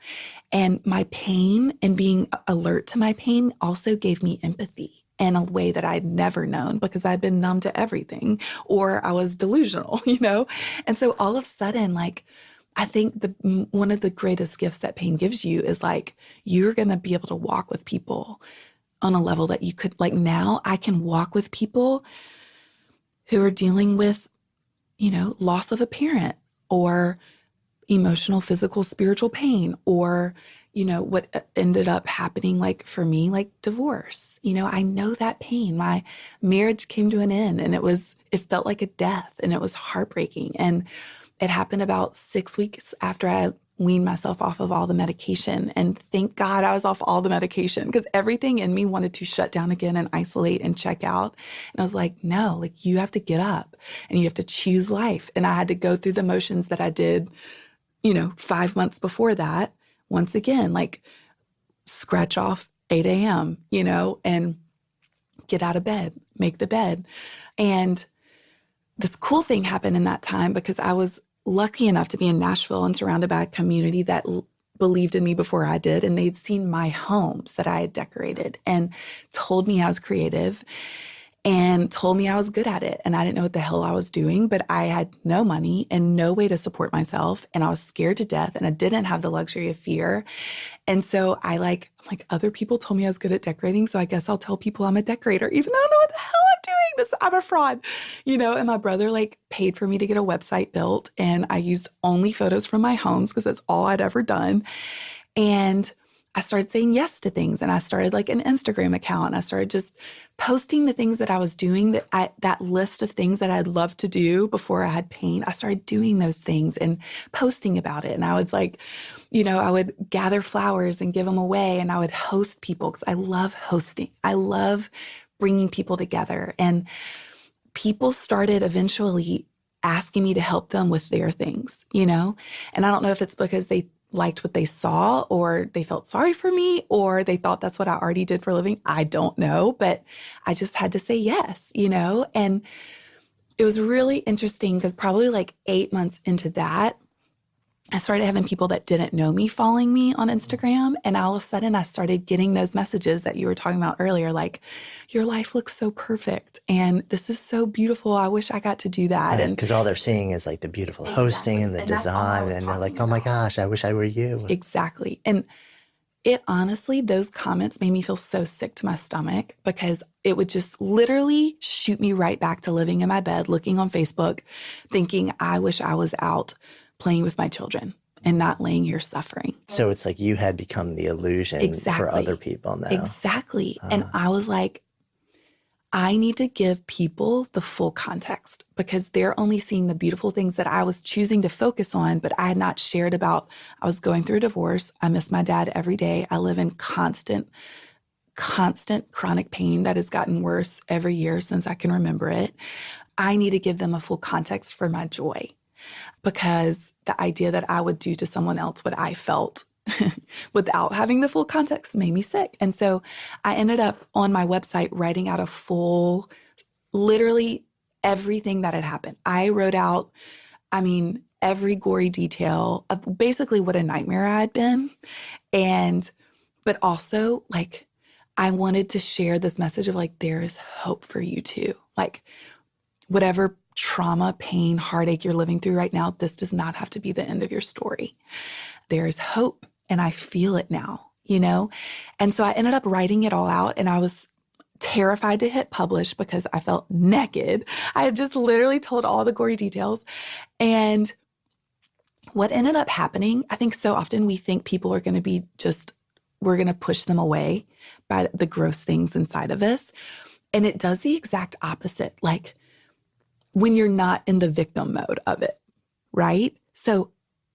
and my pain and being alert to my pain also gave me empathy in a way that I'd never known because I'd been numb to everything, or I was delusional, And so all of a sudden, like, I think one of the greatest gifts that pain gives you is like, you're going to be able to walk with people on a level that you could, like now I can walk with people who are dealing with, loss of a parent, or emotional, physical, spiritual pain, or, what ended up happening, like for me, like divorce. I know that pain. My marriage came to an end and it felt like a death and it was heartbreaking. And it happened about 6 weeks after I weaned myself off of all the medication. And thank God I was off all the medication because everything in me wanted to shut down again and isolate and check out. And I was like, no, like you have to get up and you have to choose life. And I had to go through the motions that I did, 5 months before that. Once again, like scratch off 8 a.m., and get out of bed, make the bed. And this cool thing happened in that time because I was lucky enough to be in Nashville and surrounded by a community that believed in me before I did. And they'd seen my homes that I had decorated and told me I was creative and told me I was good at it. And I didn't know what the hell I was doing, but I had no money and no way to support myself. And I was scared to death and I didn't have the luxury of fear. And so I'm like, other people told me I was good at decorating. So I guess I'll tell people I'm a decorator, even though I don't know what the hell I'm doing. I'm a fraud, and my brother paid for me to get a website built. And I used only photos from my homes because that's all I'd ever done. And I started saying yes to things and I started an Instagram account. And I started just posting the things that I was doing, that list of things that I'd love to do before I had pain. I started doing those things and posting about it. And I was I would gather flowers and give them away and I would host people because I love hosting. I love bringing people together. And people started eventually asking me to help them with their things, and I don't know if it's because they liked what they saw or they felt sorry for me or they thought that's what I already did for a living. I don't know, but I just had to say yes, and it was really interesting because probably 8 months into that, I started having people that didn't know me following me on Instagram. And all of a sudden I started getting those messages that you were talking about earlier, like, your life looks so perfect. And this is so beautiful. I wish I got to do that. Right, And because all they're seeing is the beautiful hosting and the design. And they're like, oh my gosh, I wish I were you. Exactly. And it honestly, those comments made me feel so sick to my stomach because it would just literally shoot me right back to living in my bed, looking on Facebook, thinking, I wish I was out playing with my children and not laying here suffering. So it's like you had become the illusion for other people now. Exactly. And I was like, I need to give people the full context because they're only seeing the beautiful things that I was choosing to focus on, but I had not shared about. I was going through a divorce. I miss my dad every day. I live in constant chronic pain that has gotten worse every year since I can remember it. I need to give them a full context for my joy. Because the idea that I would do to someone else what I felt without having the full context made me sick. And so I ended up on my website writing out a full, literally everything that had happened. I wrote out, every gory detail of basically what a nightmare I had been. But also I wanted to share this message of there is hope for you too. Whatever trauma, pain, heartache you're living through right now, this does not have to be the end of your story. There is hope, and I feel it now, And so I ended up writing it all out, and I was terrified to hit publish because I felt naked. I had just literally told all the gory details. And what ended up happening, I think so often we think people are going to we're going to push them away by the gross things inside of us. And it does the exact opposite. When you're not in the victim mode of it, right? So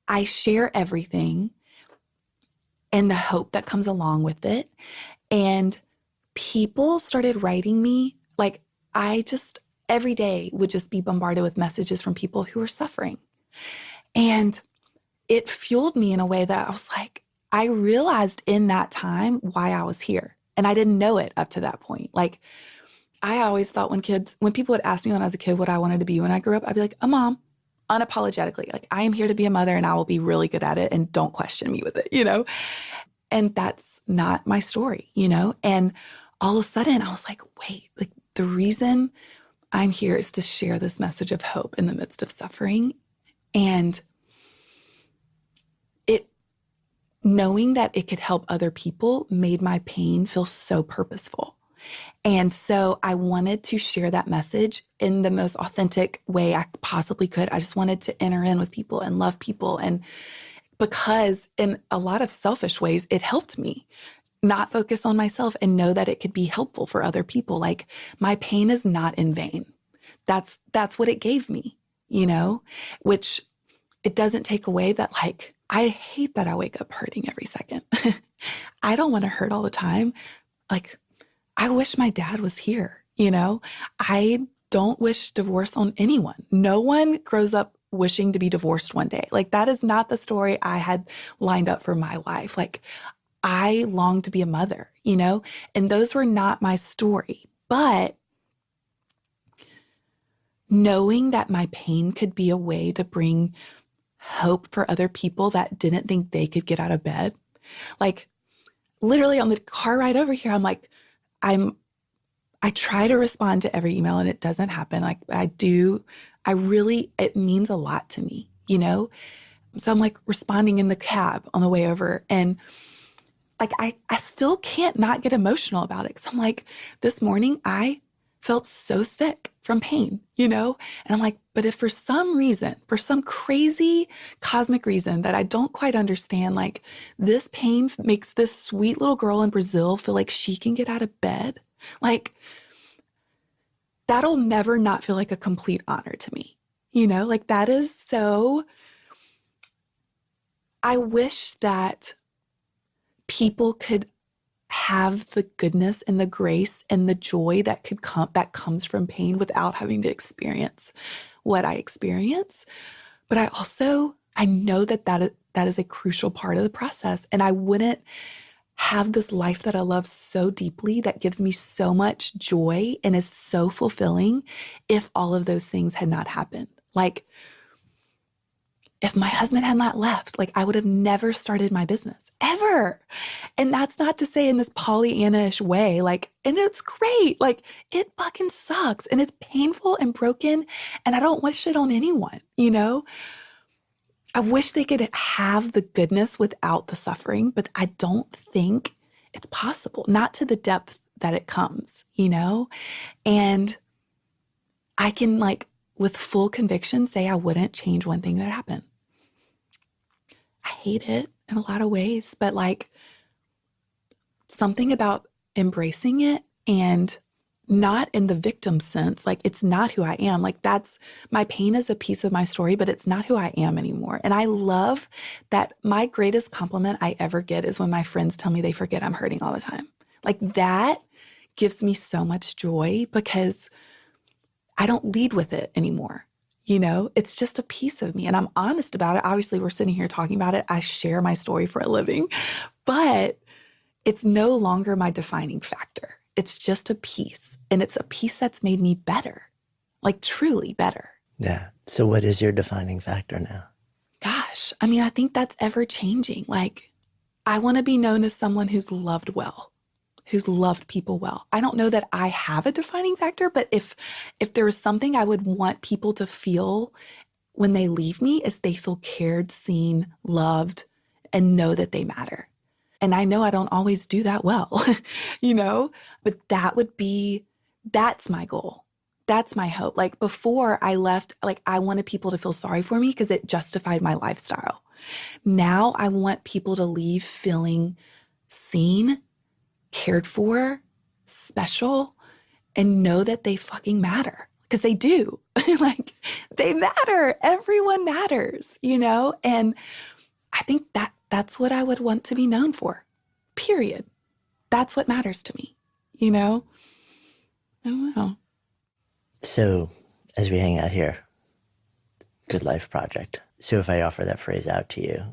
I share everything and the hope that comes along with it. And people started writing me, every day would just be bombarded with messages from people who are suffering. And it fueled me in a way that I was I realized in that time why I was here. And I didn't know it up to that point. I always thought when people would ask me when I was a kid what I wanted to be when I grew up, I'd be like, a mom, unapologetically. I am here to be a mother and I will be really good at it and don't question me with it, And that's not my story, And all of a sudden I was like, wait, the reason I'm here is to share this message of hope in the midst of suffering. And knowing that it could help other people made my pain feel so purposeful. And so I wanted to share that message in the most authentic way I possibly could. I just wanted to enter in with people and love people and because in a lot of selfish ways, it helped me not focus on myself and know that it could be helpful for other people. Like, my pain is not in vain. That's what it gave me, which it doesn't take away that, like, I hate that I wake up hurting every second. I don't want to hurt all the time. Like, I wish my dad was here, I don't wish divorce on anyone. No one grows up wishing to be divorced one day. Like, that is not the story I had lined up for my life. Like, I long to be a mother, and those were not my story. But knowing that my pain could be a way to bring hope for other people that didn't think they could get out of bed. Like, literally on the car ride over here, I'm like, I try to respond to every email and it doesn't happen. Like, it means a lot to me, So I'm like responding in the cab on the way over, and like, I still can't not get emotional about it. Cause I'm like, this morning I felt so sick from pain, and I'm like, but if for some reason, for some crazy cosmic reason that I don't quite understand, like, this pain makes this sweet little girl in Brazil feel like she can get out of bed, like, that'll never not feel like a complete honor to me, like, that is so, I wish that people could have the goodness and the grace and the joy that comes from pain without having to experience what I experience. But I know that is a crucial part of the process. And I wouldn't have this life that I love so deeply, that gives me so much joy and is so fulfilling, if all of those things had not happened. Like, if my husband had not left, like, I would have never started my business, ever. And that's not to say in this Pollyanna-ish way, like, and it's great. Like, it fucking sucks and it's painful and broken, and I don't wish it on anyone, I wish they could have the goodness without the suffering, but I don't think it's possible, not to the depth that it comes, And I can, like, with full conviction say I wouldn't change one thing that happened. I hate it in a lot of ways, but, like, something about embracing it, and not in the victim sense. Like, it's not who I am. Like, my pain is a piece of my story, but it's not who I am anymore. And I love that. My greatest compliment I ever get is when my friends tell me they forget I'm hurting all the time. Like, that gives me so much joy, because I don't lead with it anymore. It's just a piece of me, and I'm honest about it. Obviously, we're sitting here talking about it. I share my story for a living, but it's no longer my defining factor. It's just a piece, and it's a piece that's made me better, like, truly better. Yeah. So what is your defining factor now? Gosh, I mean, I think that's ever changing. Like, I want to be known as someone who's loved well, who's loved people well. I don't know that I have a defining factor, but if there was something I would want people to feel when they leave me, is they feel cared, seen, loved, and know that they matter. And I know I don't always do that well, but that's my goal. That's my hope. Like, before I left, like, I wanted people to feel sorry for me because it justified my lifestyle. Now I want people to leave feeling seen, cared for, special, and know that they fucking matter, because they do. Like, they matter. Everyone matters, And I think that's what I would want to be known for, period. That's what matters to me, I don't know. So as we hang out here, Good Life Project. So if I offer that phrase out to you,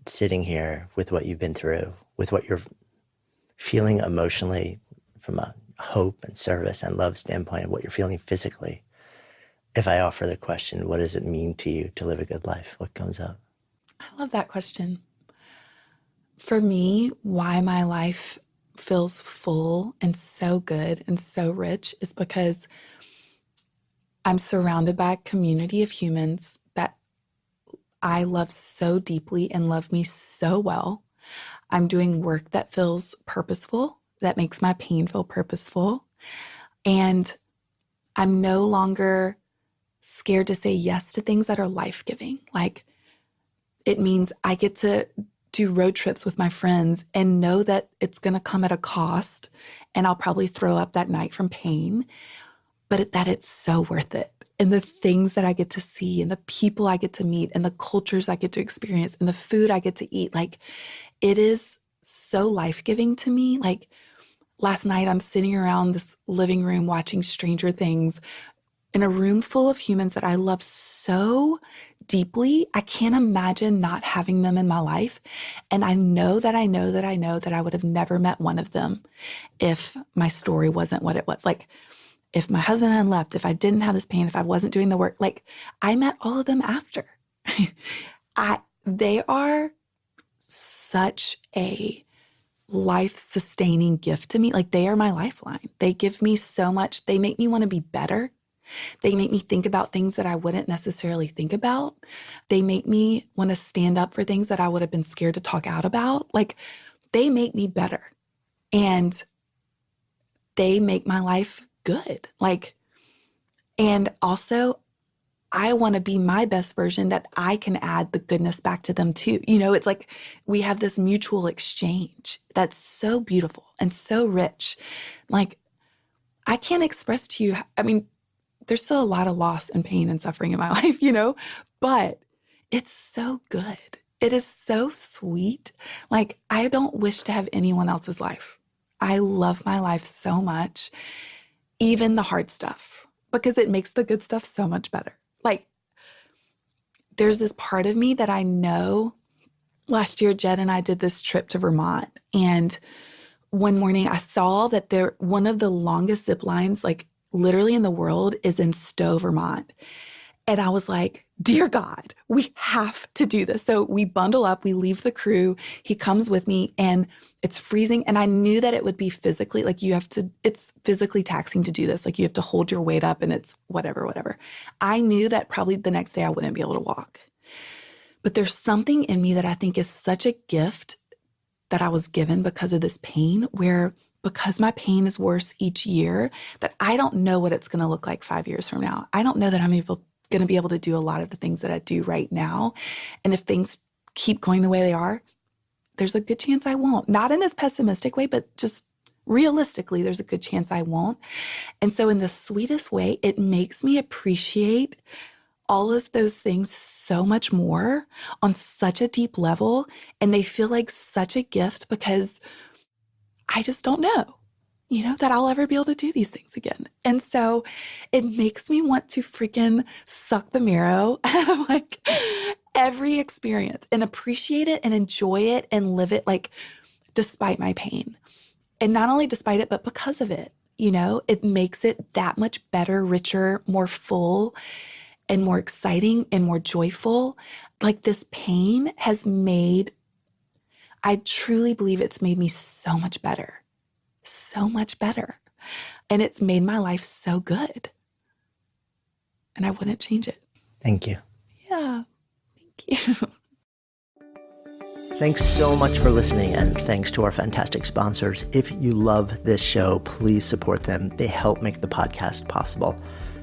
sitting here with what you've been through, with what you're feeling emotionally from a hope and service and love standpoint, and what you're feeling physically, if I offer the question, what does it mean to you to live a good life? What comes up? I love that question. For me, why my life feels full and so good and so rich is because I'm surrounded by a community of humans that I love so deeply and love me so well. I'm doing work that feels purposeful, that makes my pain feel purposeful. And I'm no longer scared to say yes to things that are life-giving. Like, It means I get to do road trips with my friends and know that it's going to come at a cost and I'll probably throw up that night from pain, but that it's so worth it. And the things that I get to see and the people I get to meet and the cultures I get to experience and the food I get to eat, like it is so life-giving to me. Like last night, I'm sitting around this living room watching Stranger Things in a room full of humans that I love so deeply. I can't imagine not having them in my life. And I know that I would have never met one of them if my story wasn't what it was. Like if my husband hadn't left, if I didn't have this pain, if I wasn't doing the work, like I met all of them after. They are such a life-sustaining gift to me. Like they are my lifeline. They give me so much. They make me want to be better. They make me think about things that I wouldn't necessarily think about. They make me want to stand up for things that I would have been scared to talk out about. Like they make me better and they make my life good. Like, and also I want to be my best version that I can add the goodness back to them too. You know, it's like we have this mutual exchange that's so beautiful and so rich. Like I can't express to you, I mean, there's still a lot of loss and pain and suffering in my life, you know, but it's so good. It is so sweet. Like I don't wish to have anyone else's life. I love my life so much, even the hard stuff, because it makes the good stuff so much better. Like there's this part of me that I know. Last year, Jed and I did this trip to Vermont, and one morning I saw that one of the longest zip lines, like literally in the world, is in Stowe, Vermont. And I was like, dear God, we have to do this. So we bundle up, we leave the crew. He comes with me and it's freezing. And I knew that it would be physically, like it's physically taxing to do this. Like you have to hold your weight up and it's whatever. I knew that probably the next day I wouldn't be able to walk. But there's something in me that I think is such a gift that I was given because of this pain, where because my pain is worse each year, that I don't know what it's going to look like 5 years from now. I don't know that I'm going to be able to do a lot of the things that I do right now. And if things keep going the way they are, there's a good chance I won't. Not in this pessimistic way, but just realistically, there's a good chance I won't. And so in the sweetest way, it makes me appreciate all of those things so much more on such a deep level. And they feel like such a gift because I just don't know, you know, that I'll ever be able to do these things again. And so it makes me want to freaking suck the marrow out of like every experience and appreciate it and enjoy it and live it like despite my pain. And not only despite it, but because of it, you know, it makes it that much better, richer, more full and more exciting and more joyful. Like this pain has made, I truly believe it's made me so much better. So much better. And it's made my life so good. And I wouldn't change it. Thank you. Yeah. Thank you. Thanks so much for listening, and thanks to our fantastic sponsors. If you love this show, please support them. They help make the podcast possible.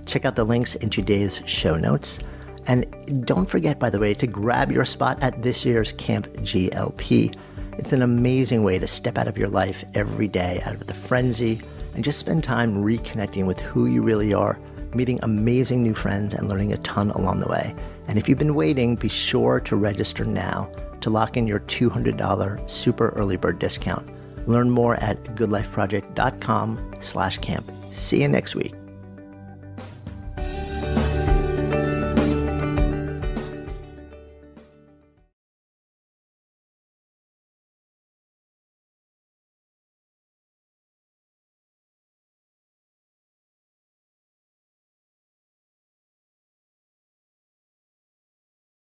Check out the links in today's show notes. And don't forget, by the way, to grab your spot at this year's Camp GLP. It's an amazing way to step out of your life every day, out of the frenzy, and just spend time reconnecting with who you really are, meeting amazing new friends, and learning a ton along the way. And if you've been waiting, be sure to register now to lock in your $200 super early bird discount. Learn more at goodlifeproject.com/camp. See you next week.